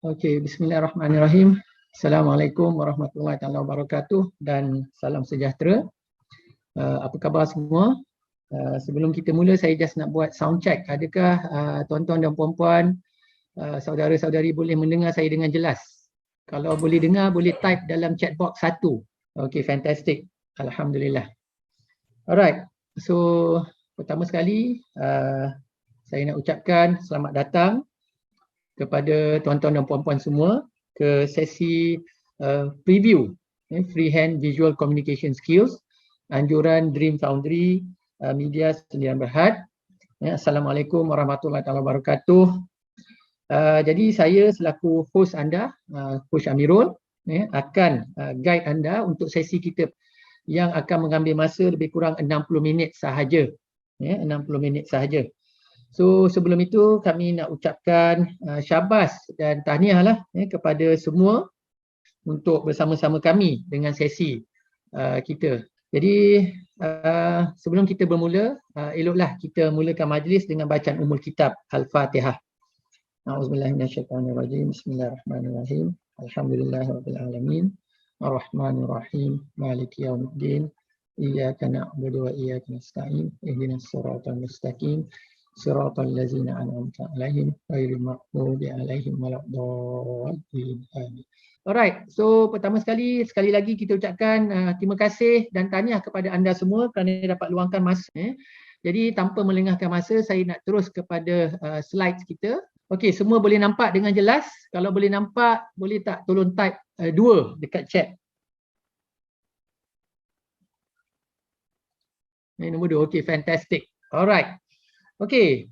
Okey, bismillahirrahmanirrahim. Assalamualaikum warahmatullahi wabarakatuh dan salam sejahtera. Apa khabar semua? Sebelum kita mula, saya just nak buat sound check. Adakah tuan-tuan dan puan-puan, saudara-saudari boleh mendengar saya dengan jelas? Kalau boleh dengar, boleh type dalam chat box 1. Okey, fantastic. Alhamdulillah. Alright, so pertama sekali saya nak ucapkan selamat datang kepada tuan-tuan dan puan-puan semua ke sesi preview Freehand Visual Communication Skills anjuran Dream Foundry Media Sdn Bhd. Assalamualaikum warahmatullahi wabarakatuh. Jadi saya selaku host anda, Coach Amirul, akan guide anda untuk sesi kita yang akan mengambil masa lebih kurang 60 minit sahaja. 60 minit sahaja. So sebelum itu kami nak ucapkan syabas dan tahniahlah kepada semua untuk bersama-sama kami dengan sesi kita. Jadi sebelum kita bermula, eloklah kita mulakan majlis dengan bacaan Ummul Kitab Al-Fatihah. A'udzubillahi minasyaitonirrajim. Bismillahirrahmanirrahim. Alhamdulillahirabbil alamin. Arrahmanirrahim. Maliki yaumiddin. Iyyaka na'budu wa iyyaka nasta'in. Ihdinas siratal mustaqim. Siratal ladzina an'amta 'alaihim ghairil maghdubi 'alaihim waladdallin. Amin. Alright, so pertama sekali lagi kita ucapkan terima kasih dan tahniah kepada anda semua kerana dapat luangkan masa. Jadi tanpa melengahkan masa, saya nak terus kepada slides kita. Okey, semua boleh nampak dengan jelas? Kalau boleh nampak, boleh tak tolong type 2 dekat chat. Nombor 2, okey, fantastic. Alright. Okey,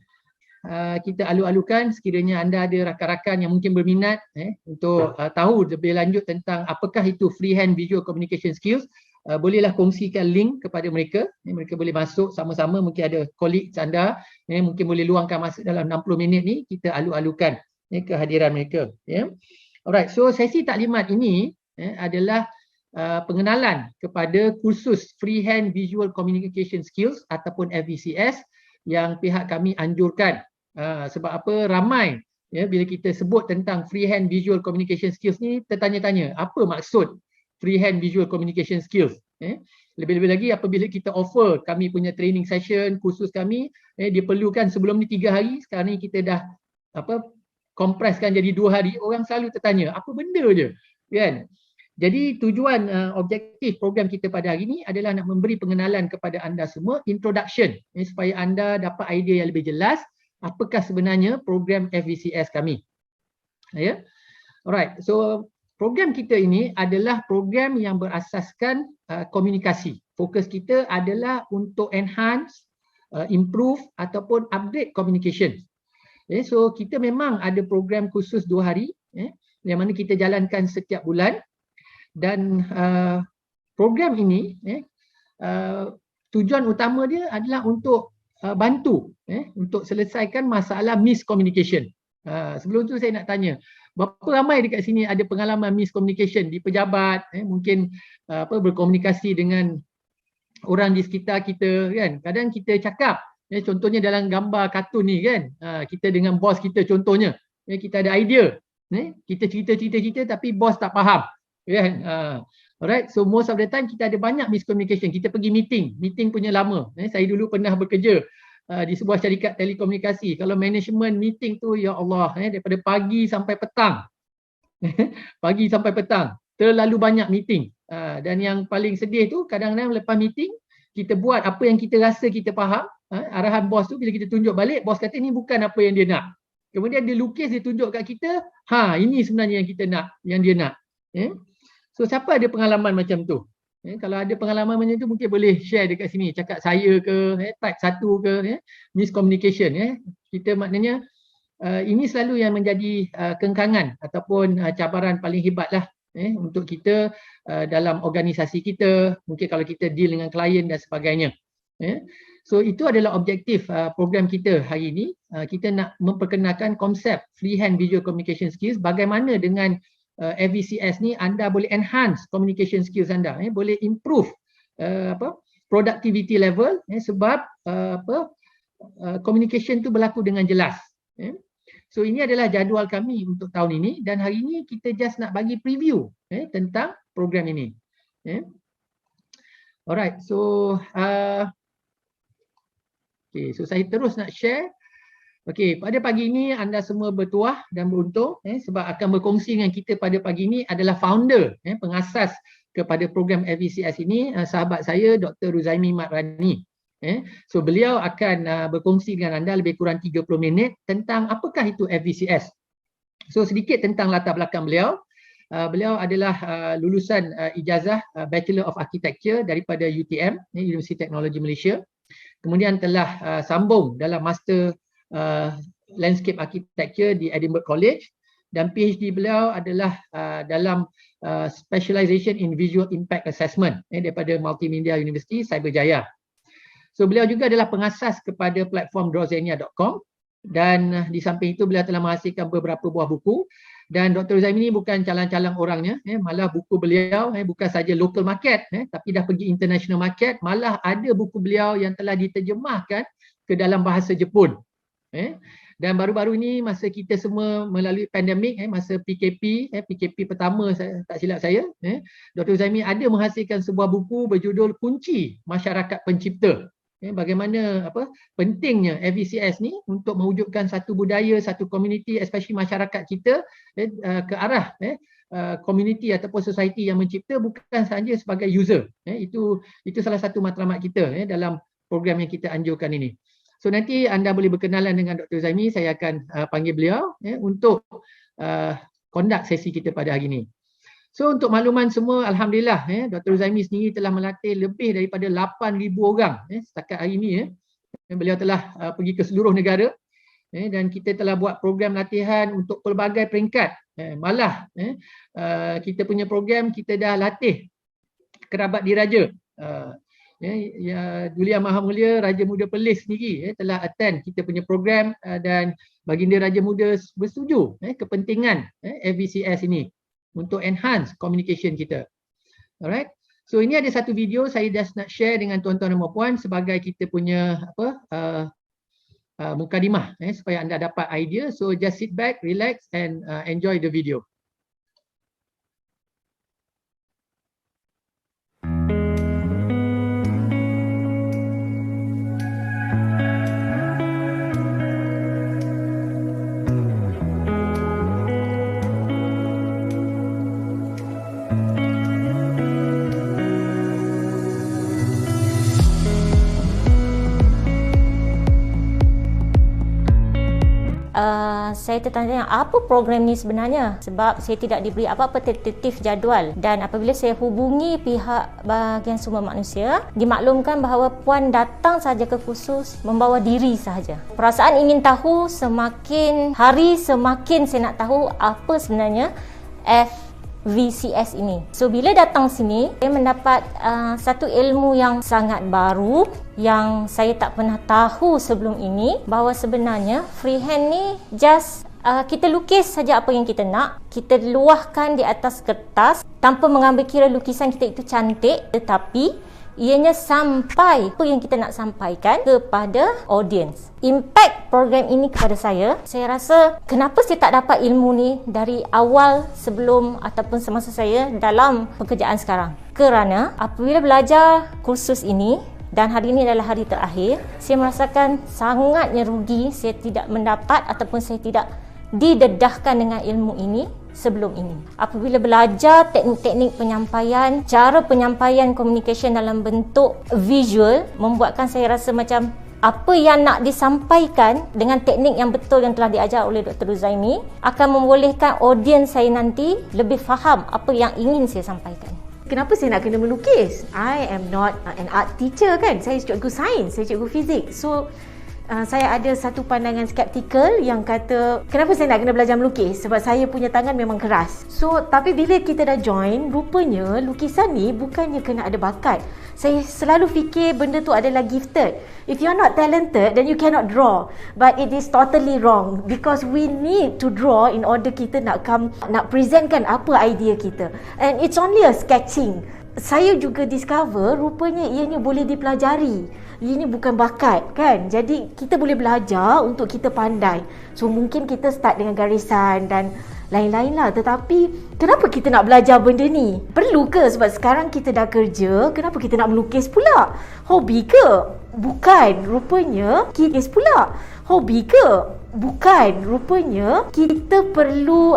kita alu-alukan sekiranya anda ada rakan-rakan yang mungkin berminat untuk tahu lebih lanjut tentang apakah itu Freehand Visual Communication Skills, bolehlah kongsikan link kepada mereka. Mereka boleh masuk sama-sama, mungkin ada colleagues anda, mungkin boleh luangkan masa dalam 60 minit ni, kita alu-alukan kehadiran mereka. Alright, so sesi taklimat ini adalah pengenalan kepada kursus Freehand Visual Communication Skills ataupun FVCS yang pihak kami anjurkan. Sebab apa, ramai bila kita sebut tentang Freehand Visual Communication Skills ni tertanya-tanya apa maksud Freehand Visual Communication Skills. Lebih-lebih lagi apabila kita offer kami punya training session, kursus kami, dia perlukan sebelum ni 3 hari, sekarang ni kita dah kompreskan jadi 2 hari. Orang selalu tertanya apa benda je, kan? Jadi tujuan objektif program kita pada hari ini adalah nak memberi pengenalan kepada anda semua, introduction, supaya anda dapat idea yang lebih jelas apakah sebenarnya program FVCS kami. Alright, so program kita ini adalah program yang berasaskan komunikasi. Fokus kita adalah untuk enhance, improve ataupun upgrade communication. So kita memang ada program khusus 2 hari yang mana kita jalankan setiap bulan. Dan program ini tujuan utama dia adalah untuk bantu untuk selesaikan masalah miscommunication. Sebelum tu saya nak tanya, berapa ramai dekat sini ada pengalaman miscommunication di pejabat, mungkin berkomunikasi dengan orang di sekitar kita, kan? Kadang kita cakap, contohnya dalam gambar kartun ni, kan, kita dengan bos kita contohnya, kita ada idea, kita cerita tapi bos tak faham. Kan? Alright, so most of the time kita ada banyak miscommunication. Kita pergi meeting punya lama. Saya dulu pernah bekerja di sebuah syarikat telekomunikasi. Kalau management meeting tu, ya Allah, daripada pagi sampai petang. Pagi sampai petang, terlalu banyak meeting. Dan yang paling sedih tu, kadang-kadang lepas meeting kita buat apa yang kita rasa kita faham, arahan bos tu, bila kita tunjuk balik, bos kata ni bukan apa yang dia nak. Kemudian dia lukis, dia tunjuk kat kita, ini sebenarnya yang kita nak, yang dia nak. So siapa ada pengalaman macam tu? Kalau ada pengalaman macam tu, mungkin boleh share dekat sini, cakap saya ke, type 1 ke, miscommunication. Kita maknanya ini selalu yang menjadi kengkangan ataupun cabaran paling hebat lah untuk kita dalam organisasi kita, mungkin kalau kita deal dengan klien dan sebagainya. So itu adalah objektif program kita hari ini. Kita nak memperkenalkan konsep Freehand Visual Communication Skills, bagaimana dengan FVCS ni anda boleh enhance communication skills anda, boleh improve productivity level, sebab communication tu berlaku dengan jelas. So ini adalah jadual kami untuk tahun ini dan hari ini kita just nak bagi preview tentang program ini. Alright, so so saya terus nak share. Pada pagi ini anda semua bertuah dan beruntung sebab akan berkongsi dengan kita pada pagi ini adalah founder, pengasas kepada program FVCS ini, sahabat saya Dr. Ruzaimi Mat Rani. So beliau akan berkongsi dengan anda lebih kurang 30 minit tentang apakah itu FVCS. So sedikit tentang latar belakang beliau. Beliau adalah lulusan ijazah Bachelor of Architecture daripada UTM, Universiti Teknologi Malaysia. Kemudian telah sambung dalam Master Landscape Architecture di Edinburgh College dan PhD beliau adalah dalam Specialization in Visual Impact Assessment daripada Multimedia University Cyberjaya. So beliau juga adalah pengasas kepada platform drawzenia.com dan di samping itu beliau telah menghasilkan beberapa buah buku. Dan Dr. Ruzaimi ini bukan calang-calang orangnya, malah buku beliau bukan saja local market, tapi dah pergi international market, malah ada buku beliau yang telah diterjemahkan ke dalam bahasa Jepun. Dan baru-baru ini masa kita semua melalui pandemik, masa PKP pertama tak silap saya, Dr. Ruzaimi ada menghasilkan sebuah buku berjudul Kunci Masyarakat Pencipta. Bagaimana pentingnya FVCS ni untuk mewujudkan satu budaya, satu komuniti, especially masyarakat kita ke arah komuniti ataupun society yang mencipta bukan sahaja sebagai user. Itu salah satu matlamat kita dalam program yang kita anjurkan ini. So nanti anda boleh berkenalan dengan Dr. Ruzaimi, saya akan panggil beliau untuk conduct sesi kita pada hari ini. So untuk makluman semua, alhamdulillah Dr. Ruzaimi sendiri telah melatih lebih daripada 8,000 orang setakat hari ini. Beliau telah pergi ke seluruh negara dan kita telah buat program latihan untuk pelbagai peringkat. Malah kita punya program kita dah latih kerabat diraja. Duli Yang Maha Mulia Raja Muda Perlis sendiri telah attend kita punya program dan baginda Raja Muda bersetuju kepentingan FVCS ini untuk enhance communication kita. Alright. So ini ada satu video saya just nak share dengan tuan-tuan dan puan-puan sebagai kita punya mukadimah supaya anda dapat idea. So just sit back, relax and enjoy the video. Saya tertanya apa program ni sebenarnya sebab saya tidak diberi apa-apa tentatif jadual dan apabila saya hubungi pihak bahagian sumber manusia dimaklumkan bahawa puan datang sahaja ke kursus membawa diri sahaja. Perasaan ingin tahu semakin hari semakin saya nak tahu apa sebenarnya FVCS ini. So bila datang sini saya mendapat satu ilmu yang sangat baru yang saya tak pernah tahu sebelum ini bahawa sebenarnya freehand ni just kita lukis saja apa yang kita nak, kita luahkan di atas kertas tanpa mengambil kira lukisan kita itu cantik tetapi ianya sampai apa yang kita nak sampaikan kepada audience. Impact program ini kepada saya rasa kenapa saya tak dapat ilmu ni dari awal sebelum ataupun semasa saya dalam pekerjaan sekarang. Kerana apabila belajar kursus ini dan hari ini adalah hari terakhir, saya merasakan sangatnya rugi saya tidak mendapat ataupun saya tidak didedahkan dengan ilmu ini sebelum ini. Apabila belajar teknik-teknik penyampaian, cara penyampaian communication dalam bentuk visual membuatkan saya rasa macam apa yang nak disampaikan dengan teknik yang betul yang telah diajar oleh Dr. Ruzaimi akan membolehkan audiens saya nanti lebih faham apa yang ingin saya sampaikan. Kenapa saya nak kena melukis? I am not an art teacher kan. Saya cikgu sains, saya cikgu fizik. So saya ada satu pandangan skeptikal yang kata kenapa saya nak kena belajar melukis? Sebab saya punya tangan memang keras. So tapi bila kita dah join, rupanya lukisan ni bukannya kena ada bakat. Saya selalu fikir benda tu adalah gifted. If you're not talented, then you cannot draw. But it is totally wrong because we need to draw in order kita nak presentkan apa idea kita. And it's only a sketching. Saya juga discover rupanya ianya boleh dipelajari. ini bukan bakat kan. Jadi kita boleh belajar untuk kita pandai. So mungkin kita start dengan garisan dan lain-lain lah. Tetapi kenapa kita nak belajar benda ni? Perlu ke? Sebab sekarang kita dah kerja, kenapa kita nak melukis pula? Hobi ke? Bukan. Rupanya kita pula. Hobi ke? Bukan. Rupanya kita perlu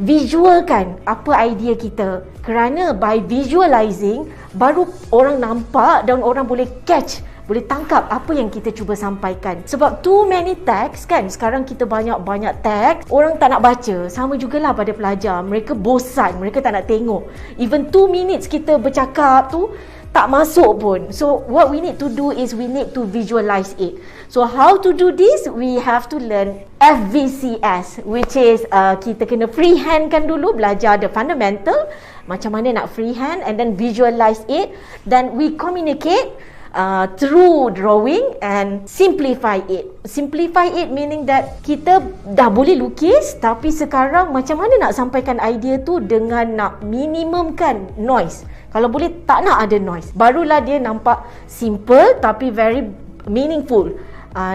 visualkan apa idea kita. Kerana by visualizing baru orang nampak dan orang boleh catch, boleh tangkap apa yang kita cuba sampaikan. Sebab too many text kan, sekarang kita banyak teks, orang tak nak baca. Sama jugalah pada pelajar, mereka bosan, mereka tak nak tengok. Even 2 minutes kita bercakap tu tak masuk pun. So what we need to do is we need to visualize it. So how to do this? We have to learn FVCS, which is kita kena freehand kan dulu, belajar the fundamental, macam mana nak freehand, and then visualize it. Then we communicate through drawing and simplify it. Simplify it meaning that kita dah boleh lukis, tapi sekarang macam mana nak sampaikan idea tu dengan nak minimumkan noise. Kalau boleh tak nak ada noise, barulah dia nampak simple tapi very meaningful.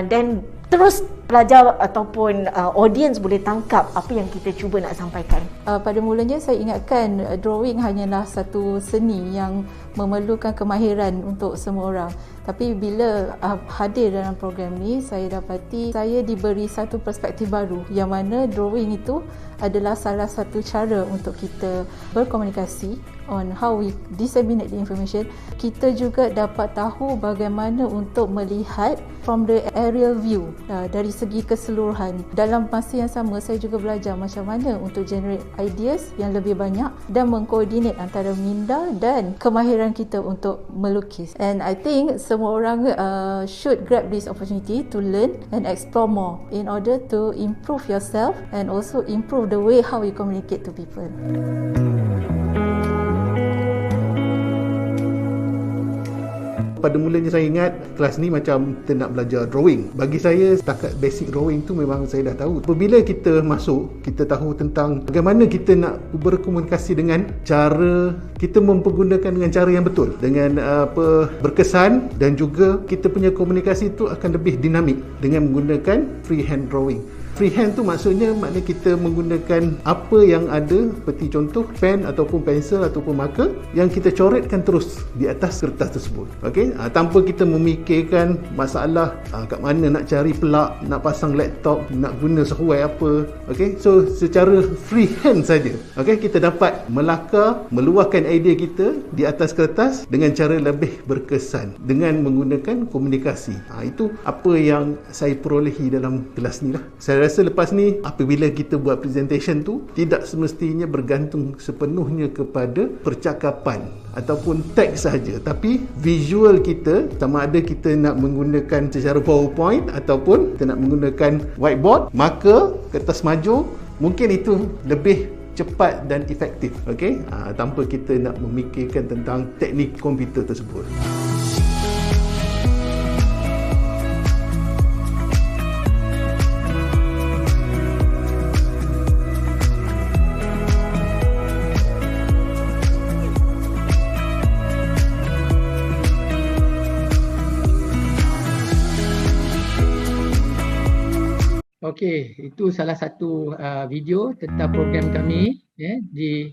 Then terus pelajar ataupun audience boleh tangkap apa yang kita cuba nak sampaikan. Pada mulanya saya ingatkan drawing hanyalah satu seni yang memerlukan kemahiran untuk semua orang. Tapi bila hadir dalam program ni, saya dapati saya diberi satu perspektif baru yang mana drawing itu adalah salah satu cara untuk kita berkomunikasi on how we disseminate the information. Kita juga dapat tahu bagaimana untuk melihat from the aerial view, dari segi keseluruhan. Dalam masa yang sama, saya juga belajar macam mana untuk generate ideas yang lebih banyak dan mengkoordinate antara minda dan kemahiran kita untuk melukis. And I think semua orang should grab this opportunity to learn and explore more in order to improve yourself and also improve the way how you communicate to people. Pada mulanya saya ingat kelas ni macam kita nak belajar drawing. Bagi saya setakat basic drawing tu memang saya dah tahu. Apabila kita masuk, kita tahu tentang bagaimana kita nak berkomunikasi dengan cara kita mempergunakan dengan cara yang betul, dengan berkesan, dan juga kita punya komunikasi tu akan lebih dinamik dengan menggunakan freehand drawing. Freehand tu maksudnya kita menggunakan apa yang ada, seperti contoh pen ataupun pensel ataupun marker yang kita coretkan terus di atas kertas tersebut. Okey, tanpa kita memikirkan masalah kat mana nak cari pelak, nak pasang laptop, nak guna software apa. Okey, so secara freehand saja, okey, kita dapat melakar, meluahkan idea kita di atas kertas dengan cara lebih berkesan dengan menggunakan komunikasi. Itu apa yang saya perolehi dalam kelas ni lah. Saya rasa lepas ni apabila kita buat presentation tu tidak semestinya bergantung sepenuhnya kepada percakapan ataupun teks sahaja, tapi visual kita, sama ada kita nak menggunakan secara PowerPoint ataupun kita nak menggunakan whiteboard, marker, kertas maju, mungkin itu lebih cepat dan efektif, okey, tanpa kita nak memikirkan tentang teknik komputer tersebut. Okey, itu salah satu video tentang program kami di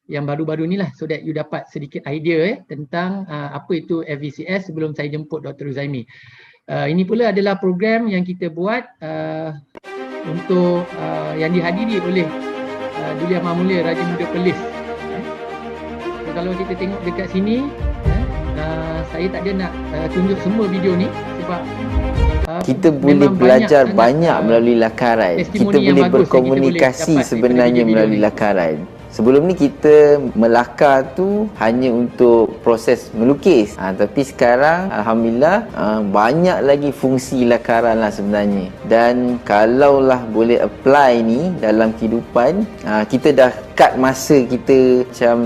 yang baru-baru ni lah, so that you dapat sedikit idea tentang apa itu FVCS sebelum saya jemput Dr. Ruzaimi. Ini pula adalah program yang kita buat untuk yang dihadiri oleh Duli Amal Mulia Raja Muda Perlis. So, kalau kita tengok dekat sini, saya tak ada nak tunjuk semua video ni sebab kita boleh belajar banyak melalui lakaran. Kita boleh berkomunikasi sebenarnya melalui lakaran. Sebelum ni kita melakar tu hanya untuk proses melukis, tapi sekarang Alhamdulillah banyak lagi fungsi lakaran lah sebenarnya. Dan kalaulah boleh apply ni dalam kehidupan, kita dah cut masa kita macam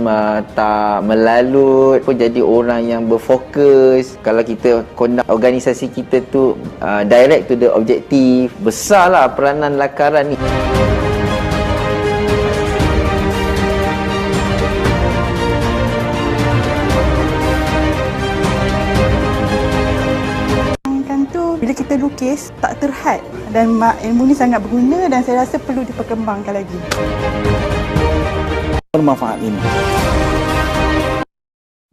tak melalut pun, jadi orang yang berfokus. Kalau kita conduct organisasi kita tu direct to the objective, besarlah peranan lakaran ni. kita lukis tak terhad, dan ilmu ni sangat berguna dan saya rasa perlu diperkembangkan lagi. Bermanfaat ini.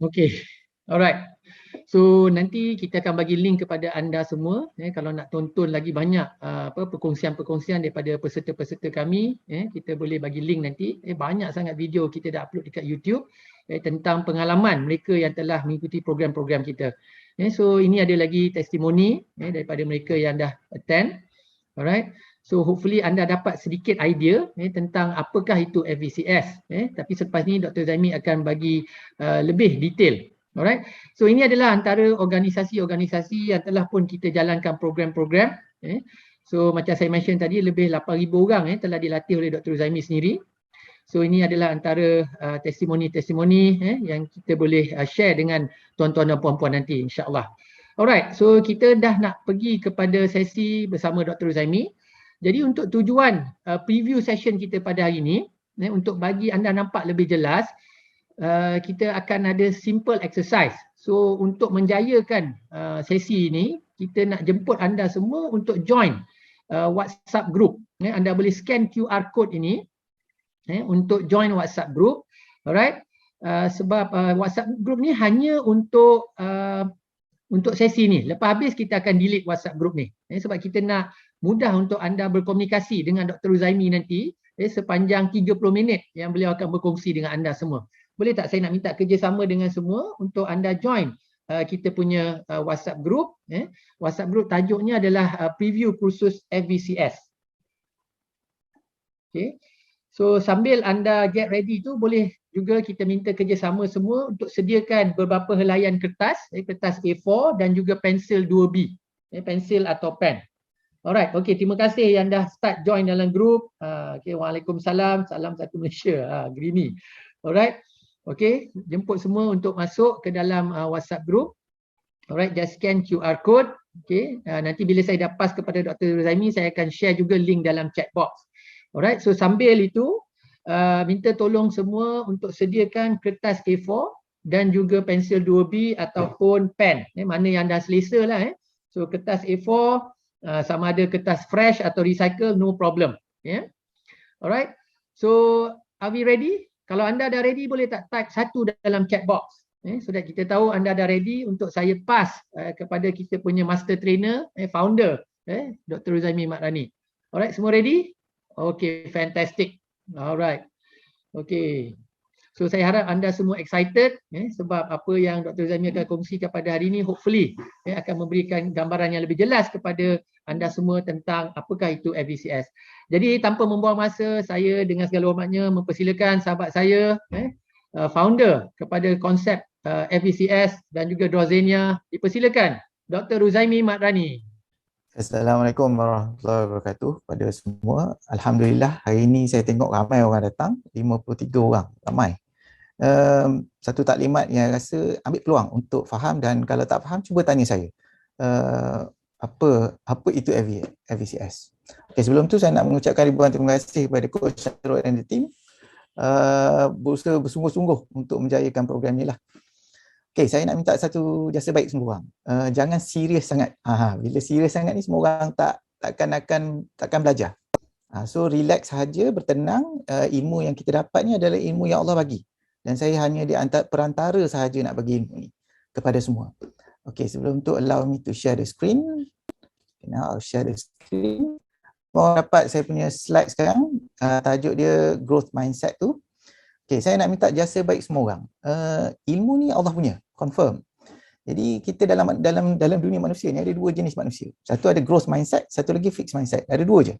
Okay, alright. So nanti kita akan bagi link kepada anda semua kalau nak tonton lagi banyak perkongsian-perkongsian daripada peserta-peserta kami, kita boleh bagi link nanti. Banyak sangat video kita dah upload dekat YouTube tentang pengalaman mereka yang telah mengikuti program-program kita. So ini ada lagi testimoni daripada mereka yang dah attend. Alright. So hopefully anda dapat sedikit idea tentang apakah itu FVCS. Tapi selepas ni Dr. Zaimi akan bagi lebih detail. Alright. So ini adalah antara organisasi-organisasi yang telah pun kita jalankan program-program. So macam saya mention tadi, lebih 8,000 orang telah dilatih oleh Dr. Zaimi sendiri. So ini adalah antara testimoni-testimoni yang kita boleh share dengan tuan-tuan dan puan-puan nanti, insya-Allah. Alright, so kita dah nak pergi kepada sesi bersama Dr. Zaimi. Jadi untuk tujuan preview session kita pada hari ini, untuk bagi anda nampak lebih jelas, kita akan ada simple exercise. So untuk menjayakan sesi ini, kita nak jemput anda semua untuk join WhatsApp group. Anda boleh scan QR code ini untuk join WhatsApp group. Alright. Sebab WhatsApp group ni hanya untuk sesi ni. Lepas habis kita akan delete WhatsApp group ni. Sebab kita nak mudah untuk anda berkomunikasi dengan Dr. Zaimi nanti sepanjang 30 minit yang beliau akan berkongsi dengan anda semua. Boleh tak saya nak minta kerjasama dengan semua untuk anda join kita punya WhatsApp group. WhatsApp group tajuknya adalah preview kursus FVCS. Okay. So sambil anda get ready tu, boleh juga kita minta kerjasama semua untuk sediakan beberapa helaian kertas, kertas A4 dan juga pensel 2B, pensel atau pen. Alright, okay, terima kasih yang dah start join dalam group. Okay, Waalaikumsalam, salam satu Malaysia, Grimi. Alright, okay, jemput semua untuk masuk ke dalam WhatsApp group. Alright, just scan QR code. Okay, nanti bila saya dah pass kepada Dr. Zaimi, saya akan share juga link dalam chat box. Alright, so sambil itu, minta tolong semua untuk sediakan kertas A4 dan juga pensel 2B ataupun pen. Mana yang dah selesa lah. So kertas A4, sama ada kertas fresh atau recycle, no problem. Alright, so are we ready? Kalau anda dah ready, boleh tak type satu dalam chat box, so that kita tahu anda dah ready untuk saya pass kepada kita punya master trainer, founder, Dr. Zaimi Makrani. Alright, semua ready? Okay, fantastic. Alright, okay. So saya harap anda semua excited sebab apa yang Dr. Zaimi akan kongsikan pada hari ini hopefully akan memberikan gambaran yang lebih jelas kepada anda semua tentang apakah itu FVCS. Jadi tanpa membuang masa, saya dengan segala hormatnya mempersilakan sahabat saya, founder kepada konsep FVCS dan juga Drawzenia, dipersilakan Dr. Zaimi Makrani. Assalamualaikum warahmatullahi wabarakatuh pada semua. Alhamdulillah hari ini saya tengok ramai orang datang, 53 orang, ramai. Satu taklimat yang rasa ambil peluang untuk faham, dan kalau tak faham cuba tanya saya. Apa itu FVCS. Okay, sebelum tu saya nak mengucapkan ribuan terima kasih kepada Coach Syarul dan the team. Berusaha bersungguh-sungguh untuk menjayakan program ni lah. Okay, saya nak minta satu jasa baik semua orang. Jangan serius sangat. Bila serius sangat ni semua orang takkan belajar. So relax sahaja, bertenang. Ilmu yang kita dapat ni adalah ilmu yang Allah bagi. Dan saya hanya di antara perantara sahaja nak bagi ilmu ni kepada semua. Okay, sebelum tu allow me to share the screen. Okay, now I'll share the screen. Mau dapat saya punya slide sekarang. Tajuk dia growth mindset tu. Okay, saya nak minta jasa baik semua orang. Ilmu ni Allah punya, confirm. Jadi kita dalam dunia manusia ni ada dua jenis manusia. Satu ada growth mindset, satu lagi fixed mindset. Ada dua je.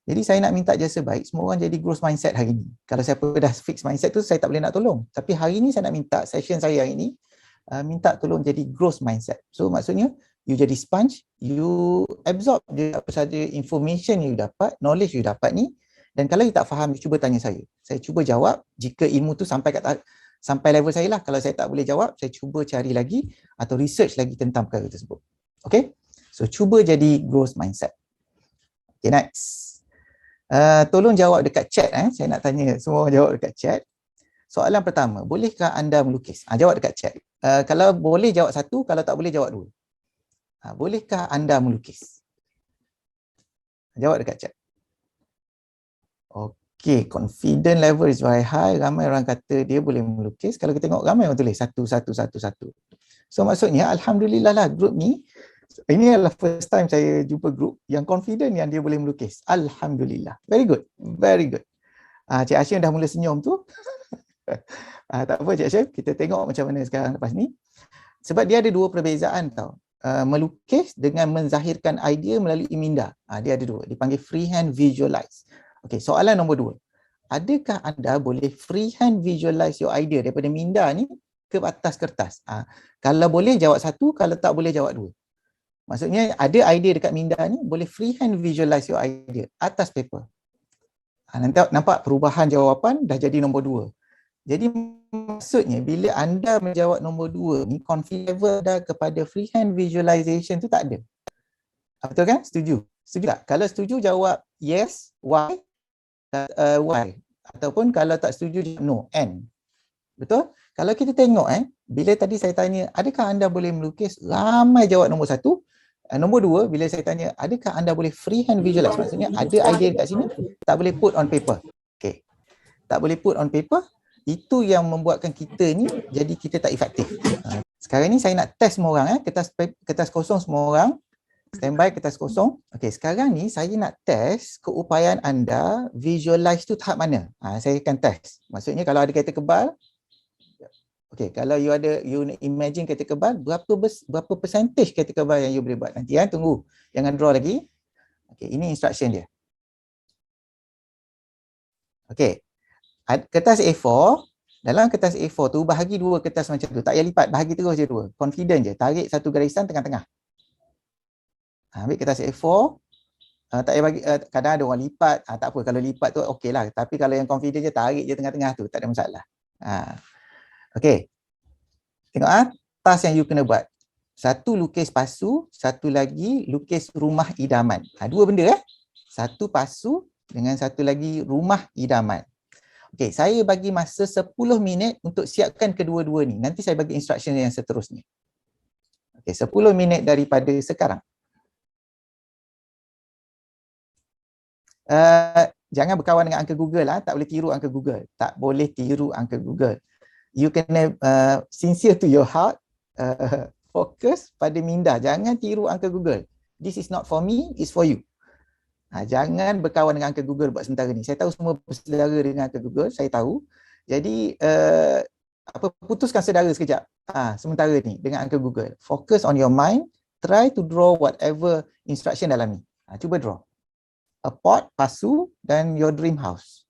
Jadi saya nak minta jasa baik semua orang jadi growth mindset hari ni. Kalau siapa dah fixed mindset tu saya tak boleh nak tolong. Tapi hari ni saya nak minta session saya hari ni minta tolong jadi growth mindset. So maksudnya you jadi sponge, you absorb je apa saja information you dapat, knowledge you dapat ni. Dan kalau you tak faham, you cuba tanya saya. Saya cuba jawab jika ilmu tu sampai level saya lah. Kalau saya tak boleh jawab, saya cuba cari lagi atau research lagi tentang perkara tersebut. Okay? So cuba jadi growth mindset. Okay, next. Tolong jawab dekat chat. Saya nak tanya semua jawab dekat chat. Soalan pertama, bolehkah anda melukis? Jawab dekat chat. Kalau boleh jawab satu, kalau tak boleh jawab dua. Bolehkah anda melukis? Jawab dekat chat. Okey, confident level is very high. Ramai orang kata dia boleh melukis. Kalau kita tengok ramai orang tulis satu. So maksudnya alhamdulillah lah grup ni, ini adalah first time saya jumpa grup yang confident yang dia boleh melukis. Alhamdulillah. Very good. Very good. Cik Hashim dah mula senyum tu. Tak apa Cik Hashim, kita tengok macam mana sekarang lepas ni. Sebab dia ada dua perbezaan tau. Melukis dengan menzahirkan idea melalui minda. Dia ada dua. Dipanggil freehand visualize. Okey, soalan nombor 2. Adakah anda boleh freehand visualize your idea daripada minda ni ke atas kertas? Kalau boleh jawab 1, kalau tak boleh jawab 2. Maksudnya ada idea dekat minda ni, boleh freehand visualize your idea atas paper. Nanti nampak perubahan jawapan dah jadi nombor 2. Jadi maksudnya bila anda menjawab nombor 2 ni, confidence level dah kepada freehand visualization tu tak ada. Betul kan? Setuju? Setuju tak? Kalau setuju jawab yes, why? Why? Ataupun kalau tak setuju jawab no, and. Betul? Kalau kita tengok bila tadi saya tanya adakah anda boleh melukis, ramai jawab nombor 1. Nombor 2, bila saya tanya adakah anda boleh freehand visualize, maksudnya ada idea dekat sini tak boleh put on paper. Okey. Tak boleh put on paper. Itu yang membuatkan kita ni jadi kita tak efektif. Sekarang ni saya nak test semua orang kertas kosong semua orang. Standby kertas kosong. Okey, sekarang ni saya nak test keupayaan anda visualize tu tahap mana. Saya akan test. Maksudnya kalau ada kereta kebal, okey, kalau you imagine kereta kebal, berapa percentage kereta kebal yang you boleh buat nanti tunggu. Jangan draw lagi. Okey, ini instruction dia. Okey. Kertas A4, dalam kertas A4 tu bahagi 2 kertas macam tu. Tak payah lipat, bahagi terus je 2. Confident je, tarik satu garisan tengah-tengah. Ambil kertas A4, tak payah bagi, kadang ada orang lipat, tak apa kalau lipat tu okey lah. Tapi kalau yang confident je, tarik je tengah-tengah tu, tak ada masalah. Okey. Tengok task yang you kena buat. Satu lukis pasu, satu lagi lukis rumah idaman. 2 benda Satu pasu dengan satu lagi rumah idaman. Okey, saya bagi masa 10 minit untuk siapkan kedua-dua ni. Nanti saya bagi instruction yang seterusnya. Okey, 10 minit daripada sekarang. Jangan berkawan dengan angka Google tak boleh tiru angka Google. Tak boleh tiru angka Google. You kena sincere to your heart, fokus pada minda. Jangan tiru angka Google. This is not for me, it's for you. Jangan berkawan dengan angka Google buat sementara ni. Saya tahu semua bersaudara dengan angka Google, saya tahu. Jadi putuskan saudara sekejap. Sementara ni dengan angka Google. Focus on your mind, try to draw whatever instruction dalam ni. Cuba draw. A pot, pasu dan your dream house.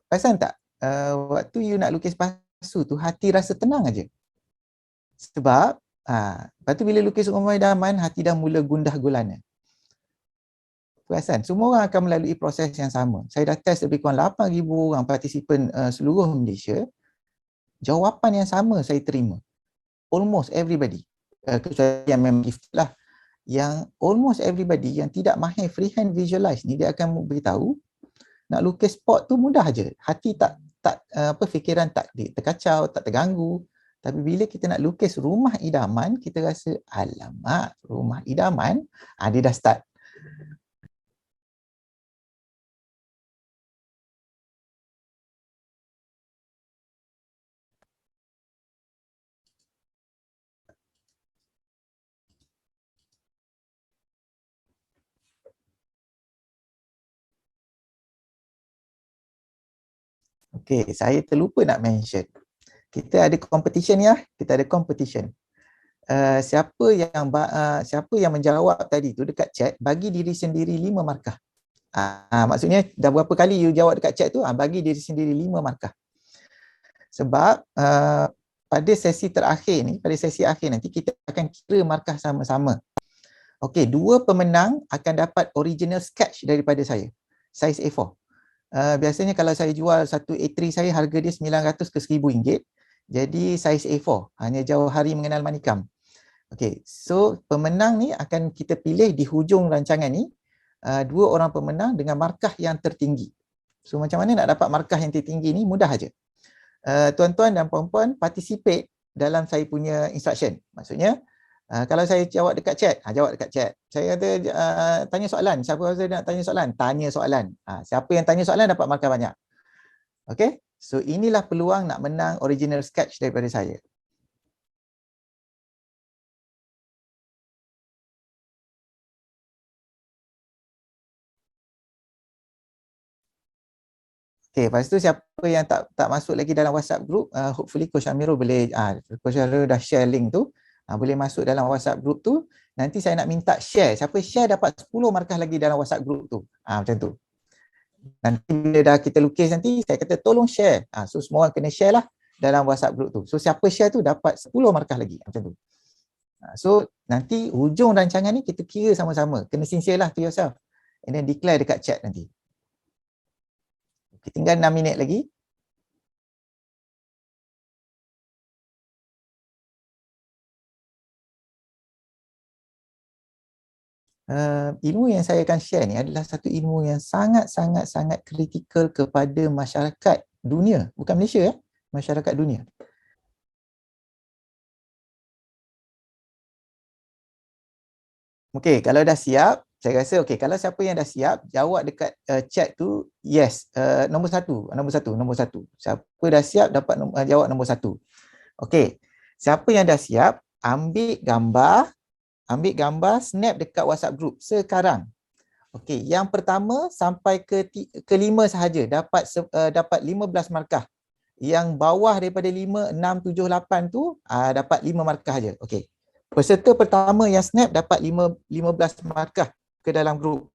Perasan tak? Waktu you nak lukis pasu tu, hati rasa tenang aja. Sebab, lepas tu bila lukis rumah idaman, hati dah mula gundah gulana. Perasan? Semua orang akan melalui proses yang sama. Saya dah test lebih kurang 8,000 orang partisipan seluruh Malaysia. Jawapan yang sama saya terima. Almost everybody. Kecuali yang memang gifted lah. Yang almost everybody yang tidak mahir freehand visualize ni, dia akan beritahu nak lukis pot tu mudah aja. Hati fikiran tak terkacau, tak terganggu. Tapi bila kita nak lukis rumah idaman, kita rasa alamak, rumah idaman, dia dah start. Okey, saya terlupa nak mention. Kita ada competition kita ada competition. Siapa yang menjawab tadi tu dekat chat, bagi diri sendiri 5 markah. Maksudnya dah berapa kali you jawab dekat chat tu, bagi diri sendiri 5 markah. Sebab pada sesi terakhir ni, pada sesi akhir nanti kita akan kira markah sama-sama. Okey, 2 pemenang akan dapat original sketch daripada saya. Saiz A4. Biasanya kalau saya jual satu A3 saya, harga dia 900 ke RM1,000. Jadi saiz A4, hanya jauh hari mengenal manikam. Okey, so pemenang ni akan kita pilih di hujung rancangan ni. dua orang pemenang dengan markah yang tertinggi. So macam mana nak dapat markah yang tertinggi ni? Mudah aja. Tuan-tuan dan puan-puan participate dalam saya punya instruction. Maksudnya kalau saya jawab dekat chat, jawab dekat chat. Saya kata tanya soalan. Siapa rasa nak tanya soalan? Tanya soalan. Siapa yang tanya soalan dapat markah banyak. Okay? So inilah peluang nak menang original sketch daripada saya. Okay, lepas tu siapa yang tak masuk lagi dalam WhatsApp group, hopefully Coach Amirul boleh, Coach Amirul dah share link tu, boleh masuk dalam WhatsApp group tu. Nanti saya nak minta share. Siapa share dapat 10 markah lagi dalam WhatsApp group tu. Macam tu. Nanti bila dah kita lukis nanti, saya kata tolong share. So semua orang kena share lah dalam WhatsApp group tu. So siapa share tu dapat 10 markah lagi. Macam tu. So nanti hujung rancangan ni kita kira sama-sama. Kena sincere lah to yourself. And then declare dekat chat nanti. Tinggal 6 minit lagi. Ilmu yang saya akan share ni adalah satu ilmu yang sangat kritikal kepada masyarakat dunia. Bukan Malaysia, masyarakat dunia. Okey, kalau dah siap, saya rasa okey, kalau siapa yang dah siap, jawab dekat chat tu yes, nombor satu. Siapa dah siap dapat jawab nombor 1. Okey. Siapa yang dah siap, ambil gambar snap dekat WhatsApp group sekarang. Okey, yang pertama sampai ke 5 sahaja dapat 15 markah. Yang bawah daripada 5, 6, 7, 8 tu dapat 5 markah aja. Okey. Peserta pertama yang snap dapat 15 markah ke dalam grup.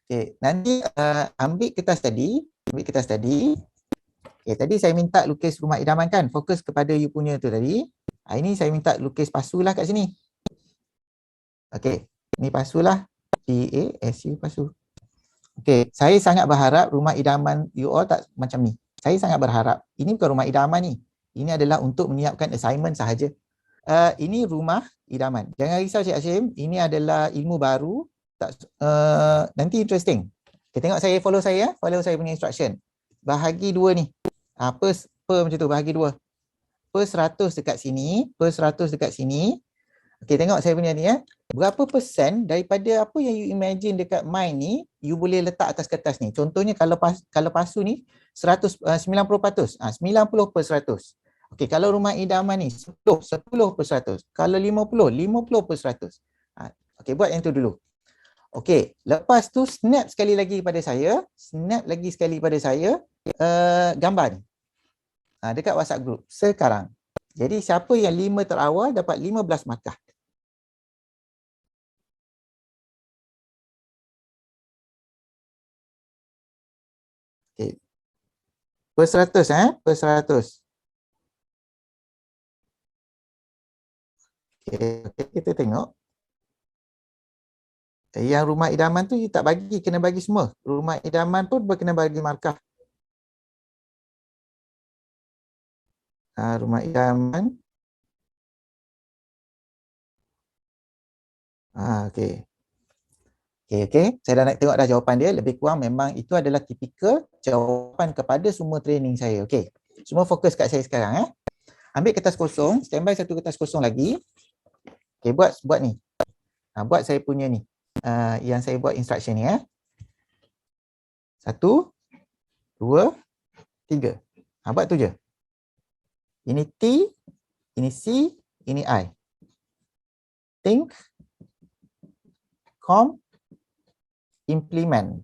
Okey, nanti ambil kertas tadi. Okey, tadi saya minta lukis rumah idaman kan, fokus kepada you punya tu tadi. Ini saya minta lukis pasu lah kat sini. Okey, ni pasu lah. PASU pasu. Okey, saya sangat berharap rumah idaman you all tak macam ni. Saya sangat berharap. Ini bukan rumah idaman ni. Ini adalah untuk menyiapkan assignment sahaja. Ini rumah idaman. Jangan risau Cik Hashim, ini adalah ilmu baru. Nanti interesting. Okay, tengok saya, follow saya punya instruction. Bahagi 2 ni. Per macam tu, bahagi 2. Per 100 dekat sini, per 100 dekat sini. Okey, tengok saya punya ni . Berapa persen daripada apa yang you imagine dekat mind ni, you boleh letak atas kertas ni. Contohnya kalau pasu ni 90%. 90 per 100. Okey, kalau rumah idaman ni 10 per 100. Kalau 50 per 100. Okey, buat yang tu dulu. Okey, lepas tu snap sekali lagi pada saya. Gambar ni. Dekat WhatsApp group sekarang. Jadi siapa yang 5 terawal dapat 15 markah. Okey. Per 100 per 100. Okey, kita tengok. Yang rumah idaman tu you tak bagi, kena bagi semua. Rumah idaman pun kena bagi markah. Rumah idaman. Okey. Saya dah nak tengok dah jawapan dia. Lebih kurang memang itu adalah tipikal jawapan kepada semua training saya. Okey. Semua fokus kat saya sekarang . Ambil kertas kosong, standby satu kertas kosong lagi. Okey, buat ni. Buat saya punya ni. Yang saya buat instruction ni . 1, 2, 3. Buat tu je. Ini T, ini C, ini I. Think, implement.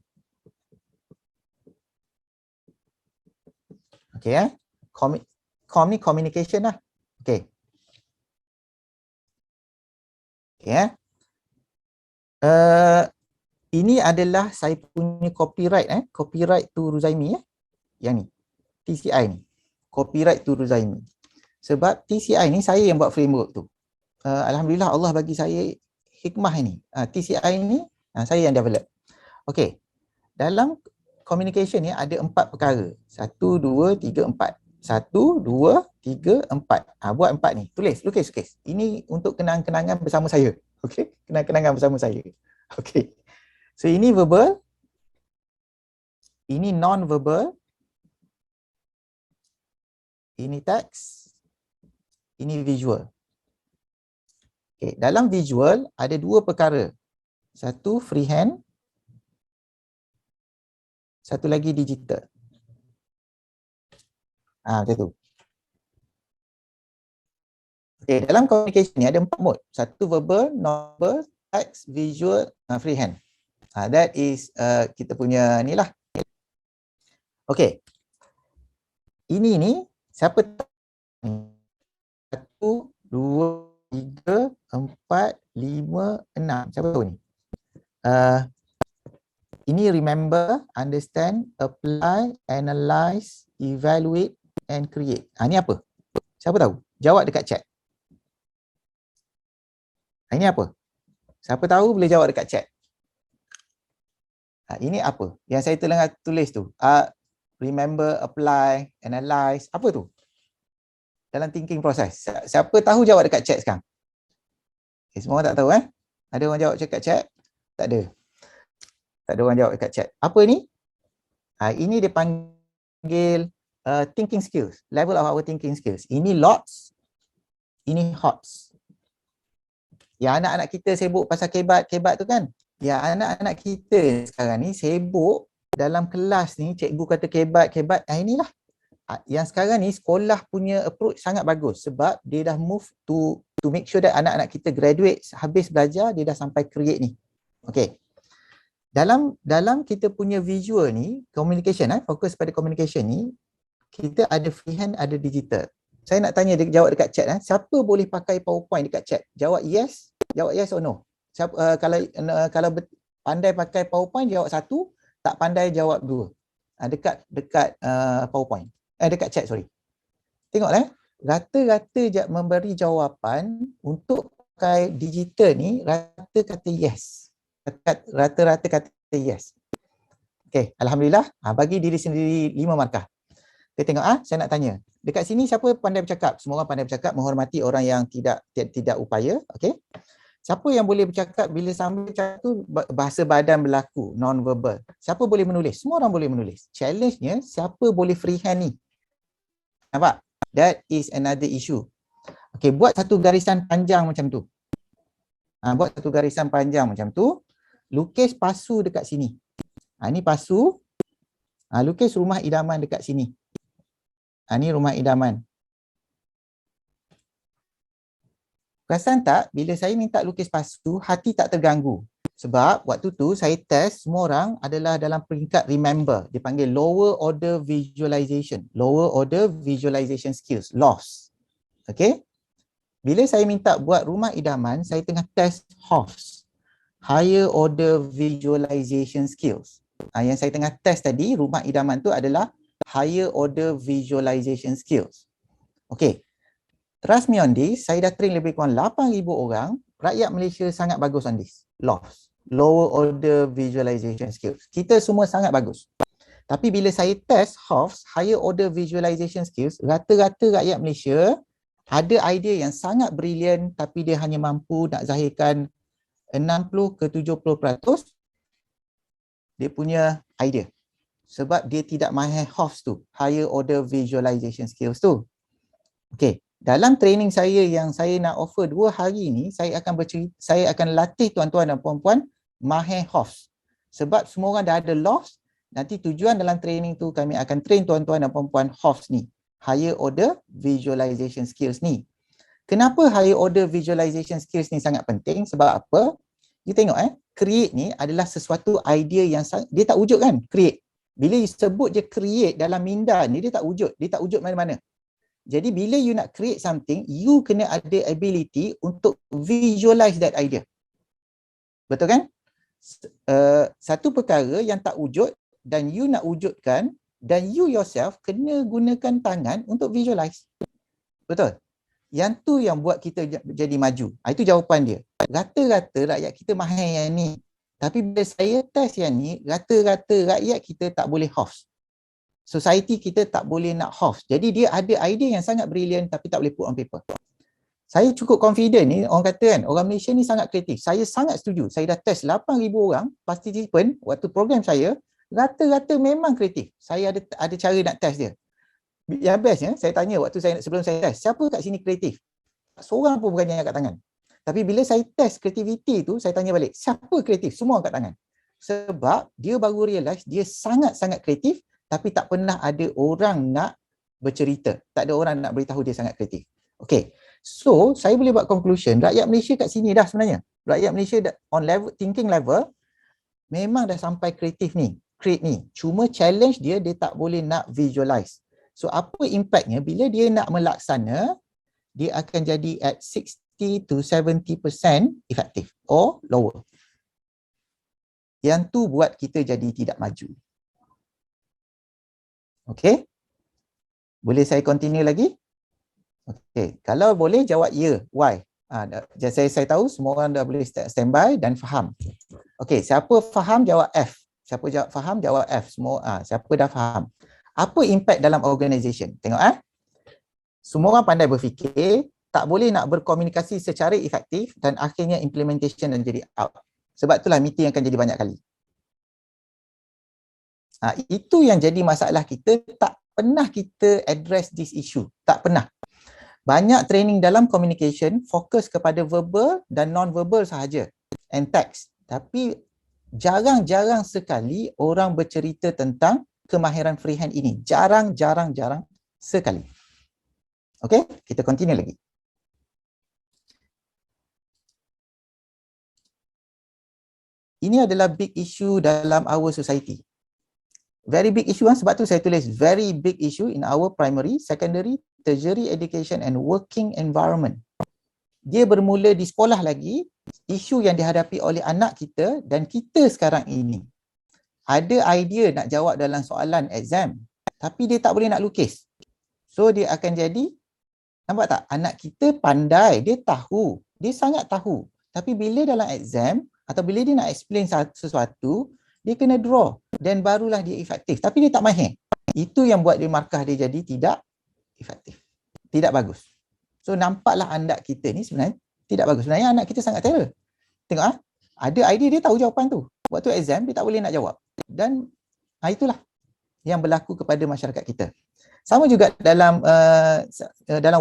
Okey ni communication lah. Okey. Okey ini adalah saya punya copyright copyright to Ruzaimi yang ni. TCI ni. Copyright to Ruzaimi. Sebab TCI ni saya yang buat framework tu. Alhamdulillah Allah bagi saya hikmah ini. TCI ni saya yang develop. Okey. Dalam communication ni ada 4 perkara. 1, 2, 3, 4. 1, 2, 3, 4. Buat 4 ni. Tulis, lukis. Ini untuk kenang-kenangan bersama saya. Okey, kenang-kenangan bersama saya. Okey. So ini verbal. Ini non-verbal. Ini teks. Ini visual. Okey, dalam visual ada 2 perkara. Satu freehand. Satu lagi digital. Macam tu. Okay, dalam communication ni ada 4 mode. Satu verbal, non-verbal, text, visual, freehand. That is kita punya ni lah. Okay. Ini ni, siapa tahu? 1, 2, 3, 4, 5, 6. Siapa tahu ni? Ini remember, understand, apply, analyze, evaluate and create. Ni apa? Siapa tahu? Jawab dekat chat. Ini apa? Siapa tahu boleh jawab dekat chat. Ini apa? Yang saya tengah tulis tu. Remember, apply, analyze. Apa tu? Dalam thinking process. Siapa tahu jawab dekat chat sekarang? Okay, semua orang tak tahu Ada orang jawab dekat chat? Tak ada. Tak ada orang jawab dekat chat. Apa ni? Ini dia panggil thinking skills. Level of our thinking skills. Ini lots. Ini hots. Ya, anak-anak kita sibuk pasal kebat tu kan. Ya, anak-anak kita sekarang ni sibuk dalam kelas ni, cikgu kata kebat. Inilah. Yang sekarang ni sekolah punya approach sangat bagus sebab dia dah move to make sure that anak-anak kita graduate, habis belajar, dia dah sampai create ni. Okay. Dalam kita punya visual ni, communication, fokus pada communication ni, kita ada freehand, ada digital. Saya nak tanya dia jawab dekat chat. Siapa boleh pakai PowerPoint dekat chat? Jawab yes or no. Siapa, kalau pandai pakai PowerPoint jawab 1, tak pandai jawab 2. Dekat PowerPoint. Dekat chat, sorry. Tengoklah. Rata-rata memberi jawapan untuk pakai digital ni, rata kata yes. Rata-rata kata yes. Okey, alhamdulillah. Bagi diri sendiri 5 markah. Kita tengok saya nak tanya. Dekat sini siapa pandai bercakap? Semua orang pandai bercakap, menghormati orang yang tidak upaya, okey. Siapa yang boleh bercakap bila sambil bercakap tu bahasa badan berlaku, non-verbal. Siapa boleh menulis? Semua orang boleh menulis. Challenge-nya siapa boleh freehand ni? Nampak? That is another issue. Okey, buat satu garisan panjang macam tu. Buat satu garisan panjang macam tu. Lukis pasu dekat sini. Ni pasu. Lukis rumah idaman dekat sini. Ni rumah idaman. Perasan tak, bila saya minta lukis pasu, hati tak terganggu. Sebab waktu tu saya test, semua orang adalah dalam peringkat remember. Dia panggil lower order visualization. Lower order visualization skills, LOS. Okay. Bila saya minta buat rumah idaman, saya tengah test HOVS. Higher order visualization skills. Yang saya tengah test tadi, rumah idaman tu adalah higher order visualization skills. Okay. Trust me on this, saya dah train lebih kurang 8,000 orang. Rakyat Malaysia sangat bagus on this. LOS. Lower order visualization skills. Kita semua sangat bagus. Tapi bila saya test HOVS, higher order visualization skills, rata-rata rakyat Malaysia ada idea yang sangat brilian tapi dia hanya mampu nak zahirkan 60 ke 70% dia punya idea. Sebab dia tidak mahir HOVS tu, higher order visualization skills tu. Okay, dalam training saya yang saya nak offer 2 hari ni, saya akan latih tuan-tuan dan puan-puan mahir HOVS. Sebab semua orang dah ada LOS, nanti tujuan dalam training tu kami akan train tuan-tuan dan puan-puan HOVS ni, higher order visualization skills ni. Kenapa higher order visualization skills ni sangat penting? Sebab apa? You tengok create ni adalah sesuatu idea yang dia tak wujud kan? Create. Bila you sebut je create dalam minda ni, dia tak wujud. Dia tak wujud mana-mana. Jadi bila you nak create something, you kena ada ability untuk visualize that idea. Betul kan? Satu perkara yang tak wujud dan you nak wujudkan, dan you yourself kena gunakan tangan untuk visualize. Betul? Yang tu yang buat kita jadi maju. Itu jawapan dia. Rata-rata rakyat kita mahir yang ni. Tapi bila saya test yang ni, rata-rata rakyat kita tak boleh HOVS. Society kita tak boleh nak host. Jadi dia ada idea yang sangat brilliant tapi tak boleh put on paper. Saya cukup confident ni, orang kata kan, orang Malaysia ni sangat kreatif. Saya sangat setuju. Saya dah test 8,000 orang, participant waktu program saya, rata-rata memang kreatif. Saya ada cara nak test dia. Yang bestnya, saya tanya sebelum saya test, siapa kat sini kreatif? Seorang pun berani angkat tangan. Tapi bila saya test kreativiti tu, saya tanya balik, siapa kreatif? Semua angkat tangan. Sebab dia baru realise dia sangat-sangat kreatif tapi tak pernah ada orang nak bercerita. Tak ada orang nak beritahu dia sangat kreatif. Okay. So, saya boleh buat conclusion, rakyat Malaysia kat sini dah sebenarnya. Rakyat Malaysia on level, thinking level, memang dah sampai kreatif ni, create ni. Cuma challenge dia tak boleh nak visualize. So, apa impactnya bila dia nak melaksana, dia akan jadi at 60 to 70% efektif or lower. Yang tu buat kita jadi tidak maju. Okay? Boleh saya continue lagi? Okay, kalau boleh jawab ya, why? Saya tahu semua orang dah boleh standby dan faham. Okay, siapa faham jawab F. Siapa faham jawab F. Semua siapa dah faham. Apa impact dalam organisation? Tengok semua orang pandai berfikir, tak boleh nak berkomunikasi secara efektif dan akhirnya implementation dan jadi out. Sebab itulah meeting akan jadi banyak kali. Itu yang jadi masalah kita, tak pernah kita address this issue. Tak pernah. Banyak training dalam communication fokus kepada verbal dan non-verbal sahaja and text. Tapi jarang-jarang sekali orang bercerita tentang kemahiran freehand ini. Jarang sekali. Okay, kita continue lagi. Ini adalah big issue dalam our society. Very big issue sebab tu saya tulis very big issue in our primary, secondary, tertiary education and working environment. Dia bermula di sekolah lagi, isu yang dihadapi oleh anak kita dan kita sekarang ini. Ada idea nak jawab dalam soalan exam, tapi dia tak boleh nak lukis. So dia akan jadi, nampak tak? Anak kita pandai, dia tahu, dia sangat tahu. Tapi bila dalam exam atau bila dia nak explain sesuatu, dia kena draw dan barulah dia efektif. Tapi dia tak mahir. Itu yang buat dia markah dia jadi tidak efektif. Tidak bagus. So nampaklah anak kita ni sebenarnya tidak bagus. Sebenarnya anak kita sangat terror. Tengok ada idea dia tahu jawapan tu. Waktu exam dia tak boleh nak jawab. Dan itulah yang berlaku kepada masyarakat kita. Sama juga dalam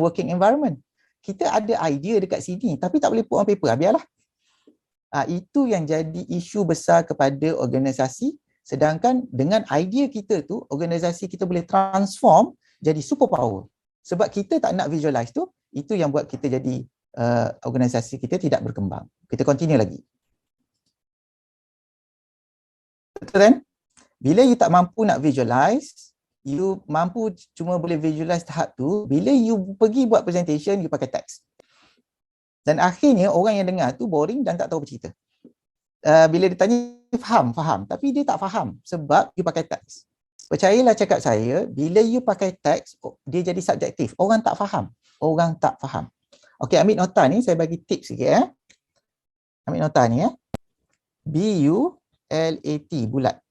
working environment. Kita ada idea dekat sini tapi tak boleh put on paper. Biarlah. Itu yang jadi isu besar kepada organisasi. Sedangkan dengan idea kita tu, organisasi kita boleh transform jadi superpower. Sebab kita tak nak visualize tu, itu yang buat kita jadi organisasi kita tidak berkembang. Kita continue lagi. Betul kan? Bila you tak mampu nak visualize, you mampu cuma boleh visualize tahap tu, bila you pergi buat presentation, you pakai teks. Dan akhirnya orang yang dengar tu boring dan tak tahu bercerita. Bila ditanya, faham. Tapi dia tak faham sebab you pakai teks. Percayalah cakap saya, bila you pakai teks, dia jadi subjektif. Orang tak faham. Okey, ambil nota ni, saya bagi tips sikit. Ambil nota ni. B-U-L-A-T, bulat.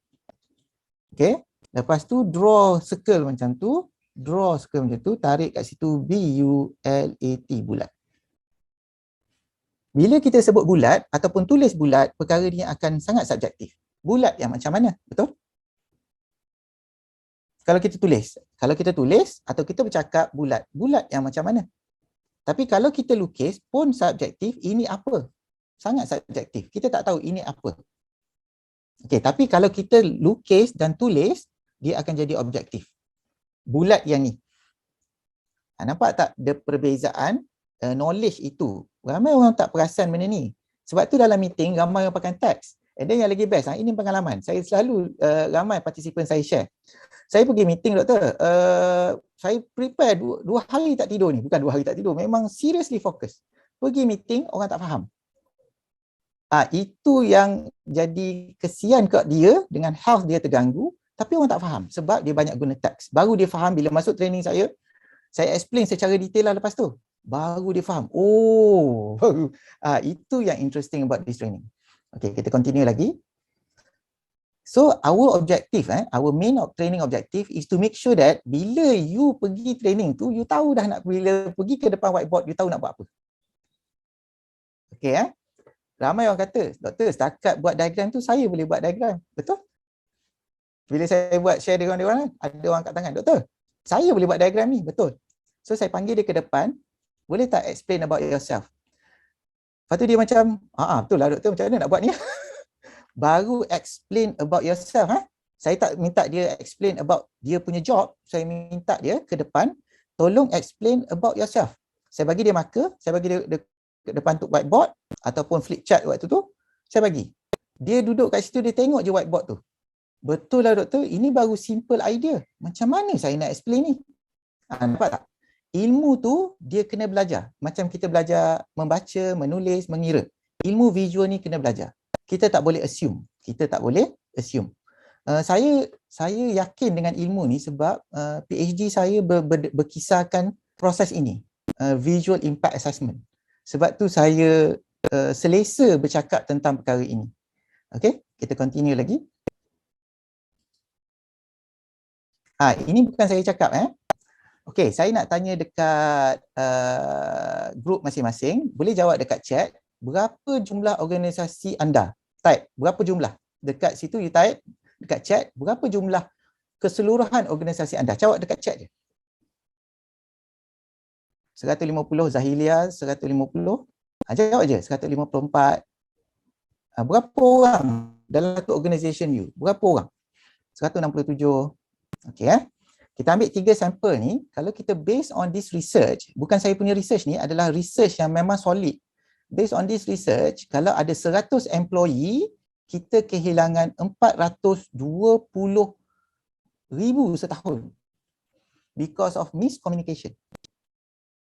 Okey, lepas tu draw circle macam tu. Tarik kat situ B-U-L-A-T, bulat. Bila kita sebut bulat ataupun tulis bulat, perkara ni akan sangat subjektif. Bulat yang macam mana? Betul? Kalau kita tulis atau kita bercakap bulat yang macam mana? Tapi kalau kita lukis pun subjektif, ini apa? Sangat subjektif. Kita tak tahu ini apa. Okey, tapi kalau kita lukis dan tulis, dia akan jadi objektif. Bulat yang ni. Nampak tak ada perbezaan knowledge itu? Ramai orang tak perasan benda ni. Sebab tu dalam meeting ramai orang pakai teks. And then yang lagi best, ini pengalaman. Saya selalu ramai partisipan saya share. Saya pergi meeting doktor, saya prepare 2 hari tak tidur ni. Bukan 2 hari tak tidur, memang seriously fokus. Pergi meeting, orang tak faham. Itu yang jadi kesian kat dia, dengan health dia terganggu, tapi orang tak faham sebab dia banyak guna teks. Baru dia faham bila masuk training saya explain secara detail lah lepas tu. Baru dia faham. Itu yang interesting about this training. Okay, kita continue lagi. So our objective, our main training objective is to make sure that bila you pergi training tu, you tahu dah nak, bila pergi ke depan whiteboard, you tahu nak buat apa. Okay, ramai orang kata, doktor setakat buat diagram tu saya boleh buat diagram. Betul? Bila saya buat share dengan dia orang, ada orang kat tangan, doktor saya boleh buat diagram ni. Betul. So saya panggil dia ke depan, boleh tak explain about yourself? Lepas tu dia macam, betul lah doktor, macam mana nak buat ni? Baru explain about yourself. Saya tak minta dia explain about dia punya job, saya minta dia ke depan, tolong explain about yourself. Saya bagi dia marker, saya bagi dia ke depan untuk whiteboard ataupun flip chart waktu tu, saya bagi. Dia duduk kat situ, dia tengok je whiteboard tu. Betul lah doktor, ini baru simple idea. Macam mana saya nak explain ni? Nampak tak? Ilmu tu dia kena belajar. Macam kita belajar membaca, menulis, mengira. Ilmu visual ni kena belajar. Kita tak boleh assume. Saya yakin dengan ilmu ni sebab PhD saya berkisarkan proses ini, visual impact assessment. Sebab tu saya selesa bercakap tentang perkara ini. Okay, kita continue lagi. Ini bukan saya cakap. Okay, saya nak tanya dekat group masing-masing. Boleh jawab dekat chat. Berapa jumlah organisasi anda? Type, berapa jumlah? Dekat situ you type, dekat chat, berapa jumlah keseluruhan organisasi anda? Jawab dekat chat je. 150 Zahilia, 150. Jawab je, 154. Berapa orang dalam satu organisation you? Berapa orang? 167. Okay, kita ambil 3 sampel ni. Kalau kita based on this research, bukan saya punya research ni, adalah research yang memang solid. Based on this research, kalau ada 100 employee, kita kehilangan 420,000 setahun because of miscommunication.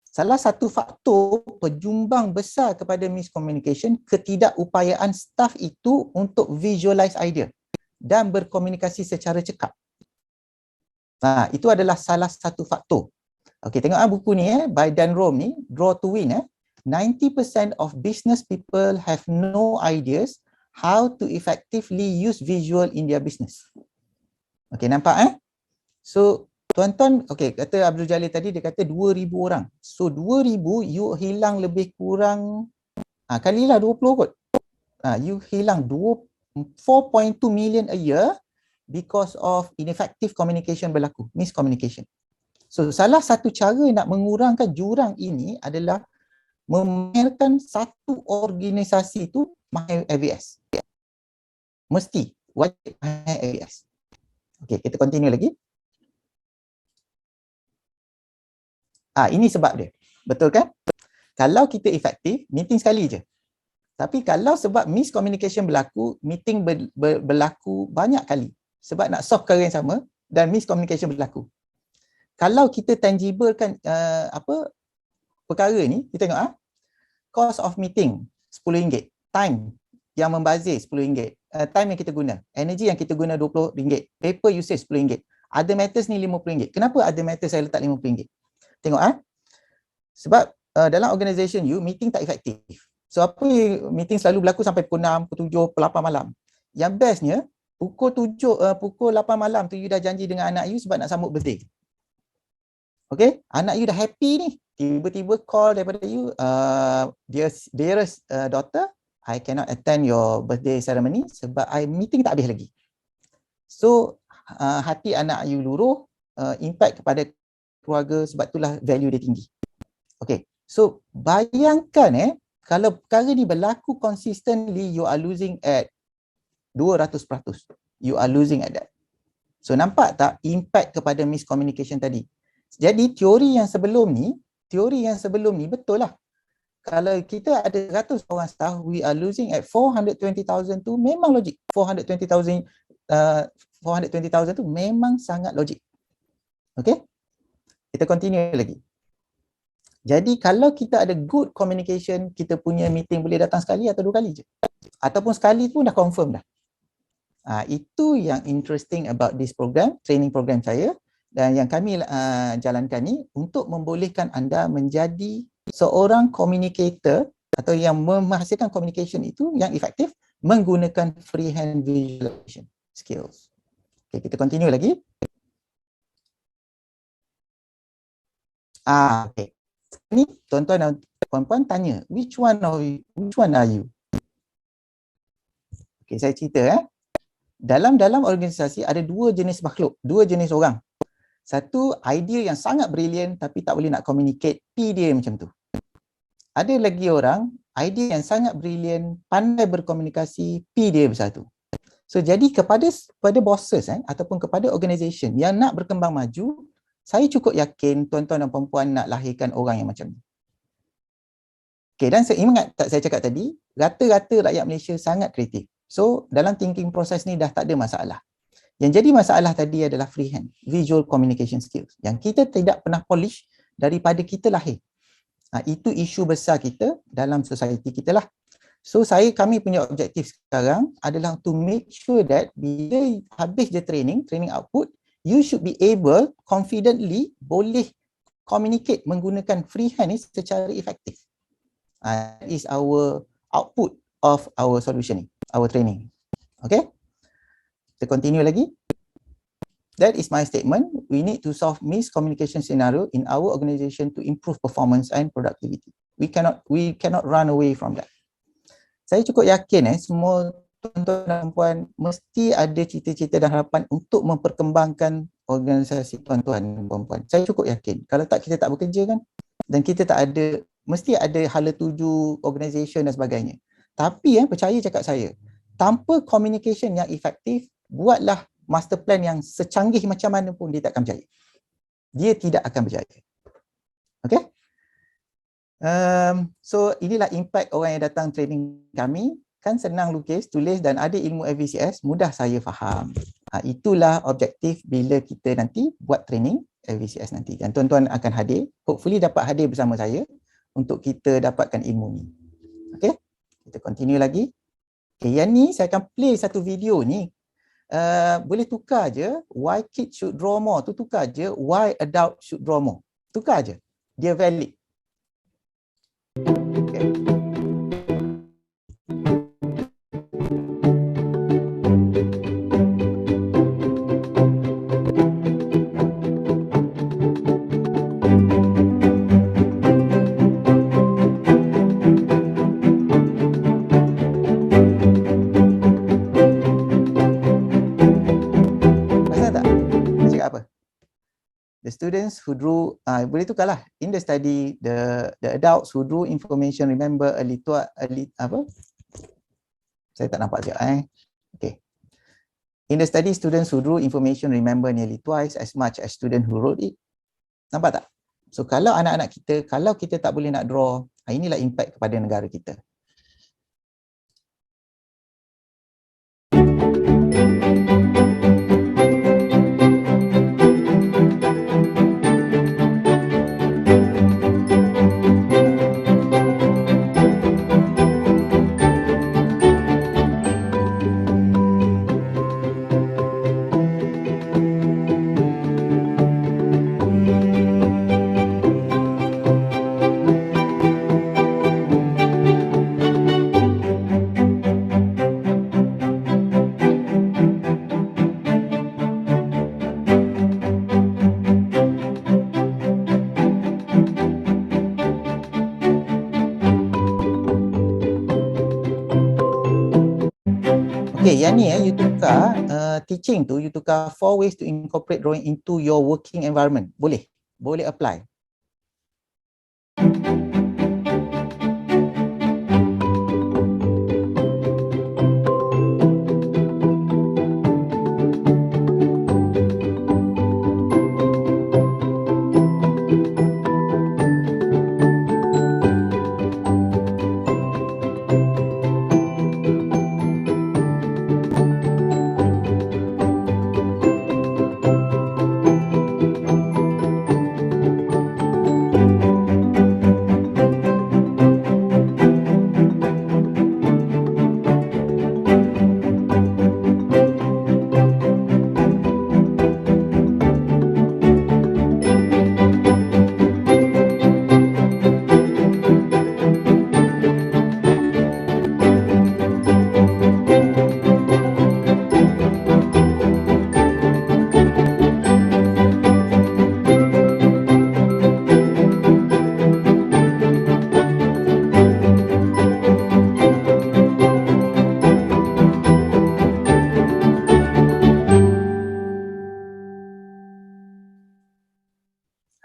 Salah satu faktor penyumbang besar kepada miscommunication, ketidakupayaan staf itu untuk visualize idea dan berkomunikasi secara cekap. Itu adalah salah satu faktor. Okey, tengok buku ni by Dan Rome ni, Draw to Win. 90% of business people have no ideas how to effectively use visual in their business. Okey, nampak So, tuan-tuan, okey, kata Abdul Jalil tadi, dia kata 2,000 orang. So, 2,000 you hilang lebih kurang, kalilah 20 kot. You hilang 4.2 million a year because of ineffective communication berlaku, miscommunication. So, salah satu cara nak mengurangkan jurang ini adalah memamerkan satu organisasi itu mahir AVS. Mesti wajib mahir AVS. Okey, kita continue lagi. Ini sebab dia. Betul kan? Kalau kita efektif, meeting sekali je. Tapi kalau sebab miscommunication berlaku, meeting berlaku banyak kali. Sebab nak solve perkara yang sama dan miscommunication berlaku. Kalau kita tangible kan perkara ni, kita tengok cost of meeting RM10, time yang membazir RM10, time yang kita guna, energy yang kita guna RM20, paper usage RM10, other matters ni RM50. Kenapa other matters saya letak RM50? Tengok sebab dalam organisation you, meeting tak efektif. So apa meeting selalu berlaku sampai pukul 6, pukul 7, pukul 8 malam. Yang bestnya pukul 8 malam tu you dah janji dengan anak you sebab nak sambut birthday. Okay, anak you dah happy ni, tiba-tiba call daripada you, dearest daughter, I cannot attend your birthday ceremony sebab meeting tak habis lagi. So hati anak you luruh, impact kepada keluarga, sebab itulah value dia tinggi. Okay, so bayangkan kalau perkara ni berlaku consistently, you are losing at 200%. You are losing at that. So nampak tak impact kepada miscommunication tadi? Jadi teori yang sebelum ni betul lah. Kalau kita ada 100 orang staff, we are losing at 420,000 tu memang logik. 420,000 tu memang sangat logik. Okay? Kita continue lagi. Jadi kalau kita ada good communication, kita punya meeting boleh datang sekali atau 2 kali je. Ataupun sekali pun dah confirm dah. Itu yang interesting about this program, training program saya. Dan yang kami jalankan ni untuk membolehkan anda menjadi seorang communicator atau yang menghasilkan communication itu yang efektif menggunakan freehand visualization. skills. Okay, kita continue lagi. Okay. Ni tuan-tuan dan puan-puan tanya, which one are you? Okay, saya cerita Dalam organisasi ada dua jenis makhluk, dua jenis orang. Satu, idea yang sangat brilliant tapi tak boleh nak communicate, P dia macam tu. Ada lagi orang, idea yang sangat brilliant, pandai berkomunikasi, P dia besar tu. So jadi kepada bosses ataupun kepada organisation yang nak berkembang maju, saya cukup yakin tuan-tuan dan puan-puan nak lahirkan orang yang macam ni. Okay, dan ingat tak saya cakap tadi, rata-rata rakyat Malaysia sangat kreatif. So dalam thinking proses ni dah tak ada masalah. Yang jadi masalah tadi adalah freehand, visual communication skills, yang kita tidak pernah polish daripada kita lahir. Itu isu besar kita dalam society kita lah. So kami punya objektif sekarang adalah to make sure that bila habis je training output, you should be able confidently boleh communicate menggunakan freehand ni secara efektif. That is our output of our solutioning, our training. Okay? Kita continue lagi. That is my statement. We need to solve miscommunication scenario in our organization to improve performance and productivity. We cannot run away from that. Saya cukup yakin semua tuan-tuan dan puan mesti ada cita-cita dan harapan untuk memperkembangkan organisasi tuan-tuan dan puan-puan. Saya cukup yakin. Kalau tak, kita tak bekerja kan? Dan kita tak ada, mesti ada hala tuju organisation dan sebagainya. Tapi percaya cakap saya, tanpa communication yang efektif, buatlah master plan yang secanggih macam mana pun dia tak akan berjaya. Dia tidak akan berjaya. Okay? So inilah impact orang yang datang training kami. Kan senang lukis, tulis dan ada ilmu FVCS, mudah saya faham. Itulah objektif bila kita nanti buat training FVCS nanti. Dan tuan-tuan akan hadir, hopefully dapat hadir bersama saya untuk kita dapatkan ilmu ni. Okay? Kita continue lagi. Okay, yang ni saya akan play satu video ni. Boleh tukar je, why kids should draw more. Tu tukar je, why adult should draw more. Tukar je. Dia valid. Okay. The students who drew, boleh tukarlah. In the study, the adults who drew information remember saya tak nampak je. Okay. In the study, students who drew information remember nearly twice as much as students who wrote it. Nampak tak? So kalau anak-anak kita, kalau kita tak boleh nak draw, inilah impact kepada negara kita. Okay, yang ni you tukar teaching tu, you tukar 4 ways to incorporate drawing into your working environment. Boleh apply.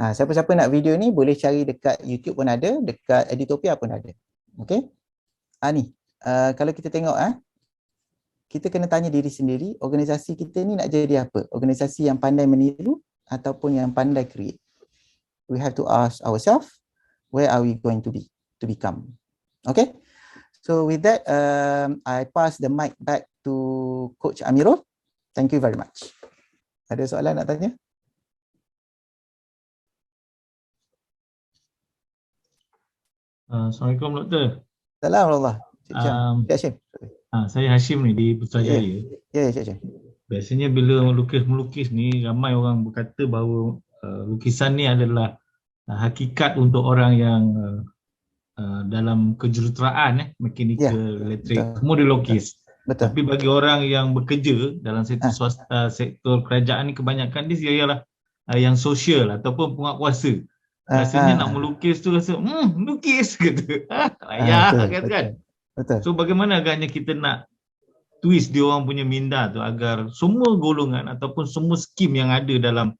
Siapa-siapa nak video ni boleh cari dekat YouTube pun ada, dekat Editopia pun ada. Okey. Ni kalau kita tengok kita kena tanya diri sendiri, organisasi kita ni nak jadi apa? Organisasi yang pandai meniru ataupun yang pandai create? We have to ask ourselves, where are we going to become? Okay? So with that, I pass the mic back to Coach Amirul. Thank you very much. Ada soalan nak tanya? Assalamualaikum Doktor. Assalamualaikum. Cik Hashim. Saya Hashim ni di Putrajaya. Ya, Cik Hashim. Biasanya bila melukis-melukis ni, ramai orang berkata bahawa lukisan ni adalah hakikat untuk orang yang dalam kejuruteraan, mekanikal, elektrik, semua dilukis. Betul. Tapi bagi orang yang bekerja dalam sektor swasta, sektor kerajaan ni, kebanyakan dia ialah yang sosial ataupun penguatkuasa. Rasanya nak melukis tu rasa, lukis kata. Layak kan. Betul. So bagaimana agaknya kita nak twist dia orang punya minda tu agar semua golongan ataupun semua skim yang ada dalam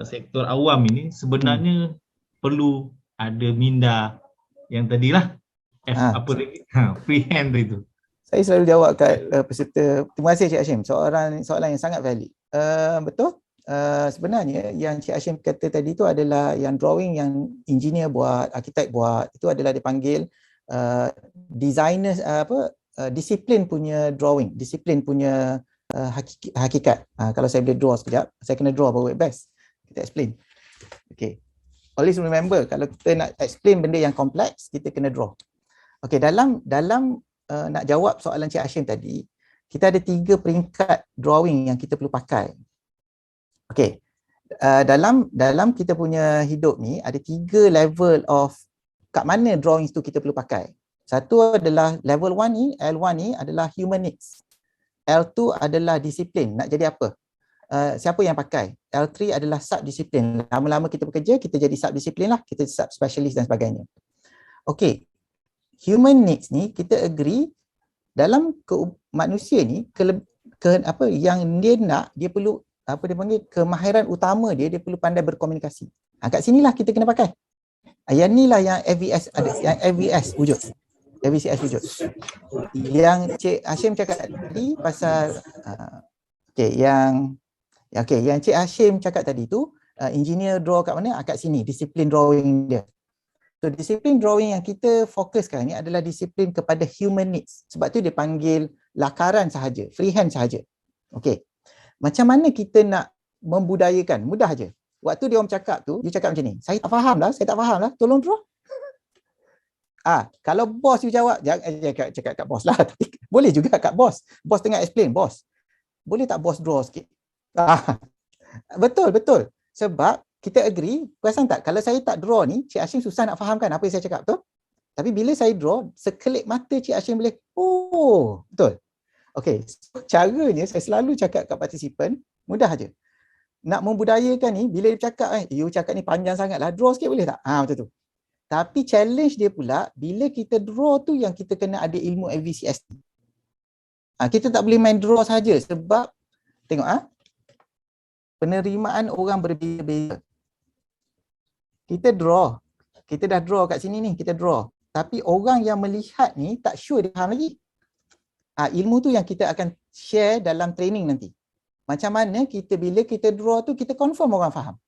sektor awam ini sebenarnya perlu ada minda yang tadilah freehand itu. Saya selalu jawab kat peserta. Terima kasih Cik Hashim. Soalan yang sangat valid. Betul. Sebenarnya yang Cik Hashim kata tadi tu adalah yang drawing yang engineer buat, arkitek buat, itu adalah dipanggil designer disiplin punya drawing, disiplin punya hakikat. Kalau saya boleh draw sekejap, saya kena draw baru best. Kita explain. Okay. Always remember, kalau kita nak explain benda yang kompleks, kita kena draw. Okay, dalam nak jawab soalan Cik Hashim tadi, kita ada 3 peringkat drawing yang kita perlu pakai. Okay, dalam kita punya hidup ni ada 3 level of kat mana drawings tu kita perlu pakai. Satu adalah level 1 ni, L1 ni adalah human needs. L2 adalah disiplin, nak jadi apa? Siapa yang pakai? L3 adalah subdisiplin. Lama-lama kita bekerja, kita jadi subdisiplin lah, kita subspecialist dan sebagainya. Okay, human needs ni kita agree dalam manusia ni yang dia nak, dia perlu dia panggil kemahiran utama dia perlu pandai berkomunikasi. Kat sinilah kita kena pakai. Yang inilah yang FVS ada, yang FVS wujud. FVCS wujud. Yang Cik Hashim cakap tadi pasal yang Cik Hashim cakap tadi tu, engineer draw kat mana? Kat sini, disiplin drawing dia. So disiplin drawing yang kita fokus sekarang ni adalah disiplin kepada human needs. Sebab tu dia panggil lakaran sahaja, freehand sahaja. Okey. Macam mana kita nak membudayakan? Mudah aja. Waktu dia orang cakap tu, dia cakap macam ni, saya tak faham lah, tolong draw. Kalau bos you jawab, jangan cakap kat bos lah. Tapi boleh juga kat bos. Bos tengah explain, bos, boleh tak bos draw sikit? Betul. Sebab kita agree, perasan tak? Kalau saya tak draw ni, Cik Hashim susah nak fahamkan apa yang saya cakap tu. Tapi bila saya draw, sekelip mata Cik Hashim boleh, betul. Okey, caranya saya selalu cakap kat partisipan, mudah aja. Nak membudayakan ni, bila dia cakap, you cakap ni panjang sangat lah, draw sikit boleh tak? Macam tu. Tapi challenge dia pula, bila kita draw tu yang kita kena ada ilmu FVCS. Kita tak boleh main draw saja sebab, tengok penerimaan orang berbeza-beza. Kita dah draw kat sini ni, kita draw. Tapi orang yang melihat ni tak sure dia faham lagi. Ilmu tu yang kita akan share dalam training nanti. Macam mana bila kita draw tu kita confirm orang faham.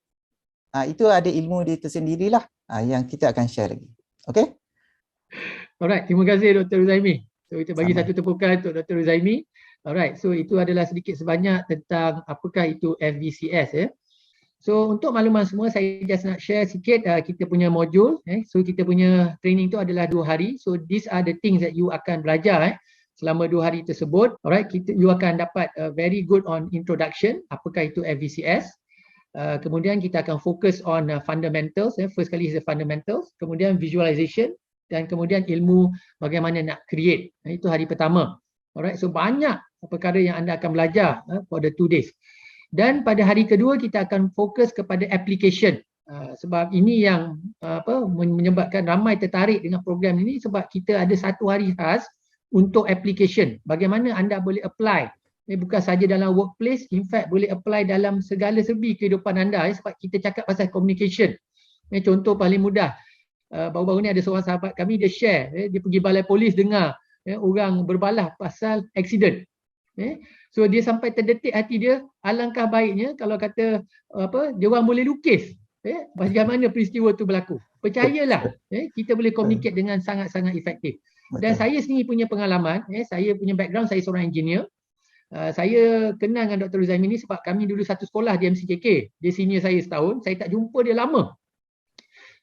Itu ada ilmu dia tersendirilah yang kita akan share lagi. Okay? Alright, terima kasih Dr. Ruzaimi. So kita bagi satu tepukan untuk Dr. Ruzaimi. Alright, so itu adalah sedikit sebanyak tentang apakah itu FVCS. So untuk makluman semua, saya just nak share sikit kita punya modul. So kita punya training tu adalah 2 hari. So these are the things that you akan belajar selama 2 hari tersebut. Alright, you akan dapat very good on introduction, apakah itu FVCS. Kemudian kita akan fokus on fundamentals. First kali is the fundamentals, kemudian visualization, dan kemudian ilmu bagaimana nak create. Itu hari pertama. Alright, so banyak perkara yang anda akan belajar for the 2 days. Dan pada hari kedua kita akan fokus kepada application. Sebab ini yang menyebabkan ramai tertarik dengan program ini, sebab kita ada 1 hari khas untuk application. Bagaimana anda boleh apply Bukan saja dalam workplace, in fact boleh apply dalam segala serbi kehidupan anda. Sebab kita cakap pasal communication. Contoh paling mudah, baru-baru ni ada seorang sahabat kami, dia share, dia pergi balai polis dengar orang berbalah pasal accident. So dia sampai terdetik hati dia, alangkah baiknya kalau kata dia orang boleh lukis bagaimana peristiwa tu berlaku. Percayalah, kita boleh communicate dengan sangat-sangat efektif. Dan saya sendiri punya pengalaman, saya punya background, saya seorang engineer. Saya kenal dengan Dr. Uzaimi ni sebab kami dulu satu sekolah di MCKK. Dia senior saya setahun, saya tak jumpa dia lama.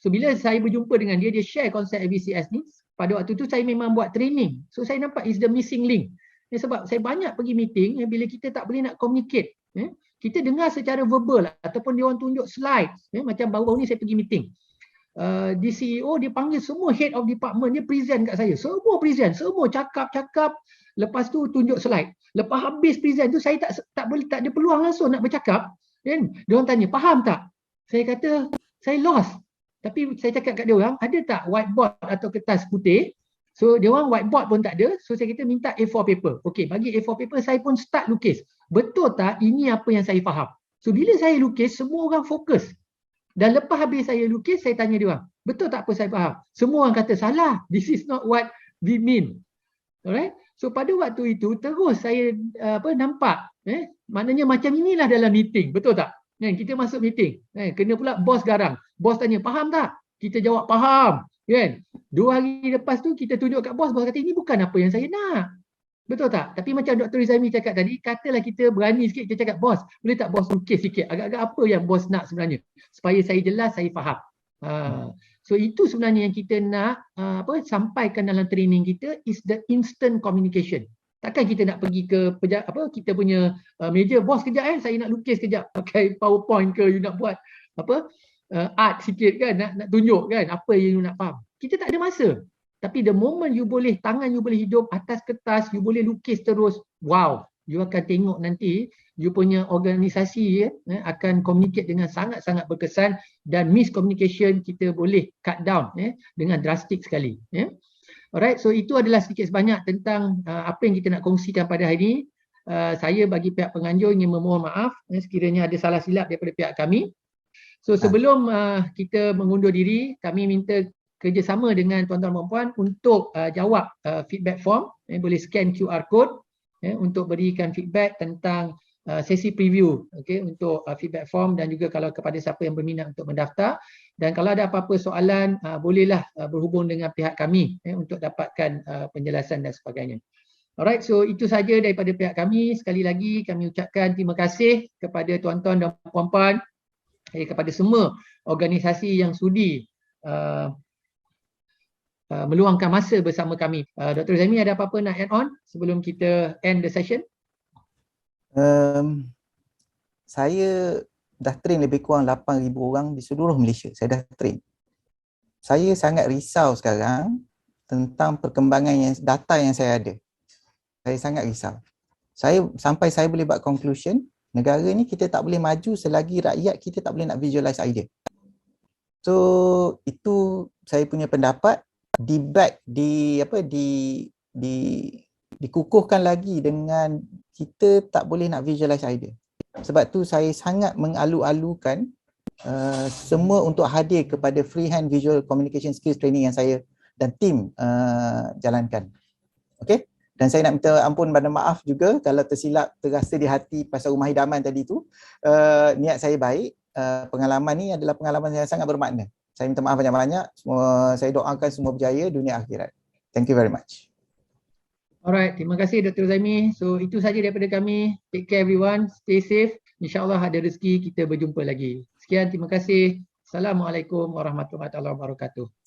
So bila saya berjumpa dengan dia, dia share konsep AVCS ni. Pada waktu tu saya memang buat training. So saya nampak is the missing link. Sebab saya banyak pergi meeting, bila kita tak boleh nak communicate, kita dengar secara verbal ataupun dia orang tunjuk slide. Macam baru-baru ni saya pergi meeting. Di CEO dia panggil semua head of department, dia present kat saya. Semua present, semua cakap-cakap, lepas tu tunjuk slide. Lepas habis present tu saya tak ada peluang langsung nak bercakap. Kan? Dia orang tanya, faham tak? Saya kata, saya lost. Tapi saya cakap kat dia orang, ada tak whiteboard atau kertas putih? So dia orang whiteboard pun tak ada. So saya kata minta A4 paper. Okey, bagi A4 paper saya pun start lukis. Betul tak ini apa yang saya faham? So bila saya lukis, semua orang fokus. Dan lepas habis saya lukis, saya tanya dia orang, betul tak apa saya faham? Semua orang kata salah. This is not what we mean. Alright? So pada waktu itu terus saya nampak, maknanya macam inilah dalam meeting, betul tak? Kita masuk meeting, kena pula bos garang. Bos tanya, faham tak? Kita jawab faham, kan? 2 hari lepas tu kita tunjuk kat bos kata ini bukan apa yang saya nak. Betul tak? Tapi macam Dr. Uzaimi cakap tadi, katalah kita berani sikit, kita cakap bos, boleh tak bos lukis sikit agak-agak apa yang bos nak sebenarnya, supaya saya jelas, saya faham. So itu sebenarnya yang kita nak sampaikan dalam training kita, is the instant communication. Takkan kita nak pergi ke kita punya meja, bos kejap saya nak lukis kejap pakai PowerPoint ke, you nak buat art sikit kan, nak tunjuk kan apa yang you nak faham. Kita tak ada masa. Tapi the moment you boleh, tangan you boleh hidup atas kertas, you boleh lukis terus, wow, you akan tengok nanti you punya organisasi akan communicate dengan sangat-sangat berkesan, dan miscommunication kita boleh cut down dengan drastik sekali. Alright, so itu adalah sedikit sebanyak tentang apa yang kita nak kongsikan pada hari ini. Saya bagi pihak penganjur ingin memohon maaf sekiranya ada salah silap daripada pihak kami. So sebelum kita mengundur diri, kami minta kerjasama dengan tuan-tuan dan puan untuk jawab feedback form. Boleh scan QR code untuk berikan feedback tentang sesi preview, untuk feedback form, dan juga kalau kepada siapa yang berminat untuk mendaftar. Dan kalau ada apa-apa soalan, bolehlah berhubung dengan pihak kami untuk dapatkan penjelasan dan sebagainya. Alright, so itu saja daripada pihak kami. Sekali lagi kami ucapkan terima kasih kepada tuan-tuan dan puan-puan, kepada semua organisasi yang sudi meluangkan masa bersama kami. Dr. Uzaimi ada apa-apa nak add on sebelum kita end the session? Saya dah train lebih kurang 8,000 orang di seluruh Malaysia. Saya dah train. Saya sangat risau sekarang tentang perkembangan data yang saya ada. Saya sangat risau. Sampai saya boleh buat conclusion, negara ni kita tak boleh maju selagi rakyat kita tak boleh nak visualize idea. So itu saya punya pendapat, dikukuhkan lagi dengan kita tak boleh nak visualize idea. Sebab tu saya sangat mengalu-alukan semua untuk hadir kepada freehand visual communication skills training yang saya dan tim jalankan. Okey? Dan saya nak minta ampun pada maaf juga kalau tersilap terasa di hati pasal rumah hidaman tadi tu. Niat saya baik. Pengalaman ni adalah pengalaman yang sangat bermakna. Saya minta maaf banyak-banyak. Saya doakan semua berjaya dunia akhirat. Thank you very much. Alright, terima kasih Dr. Uzaimi. So itu saja daripada kami. Take care everyone, stay safe. InsyaAllah ada rezeki kita berjumpa lagi. Sekian, terima kasih. Assalamualaikum warahmatullahi wabarakatuh.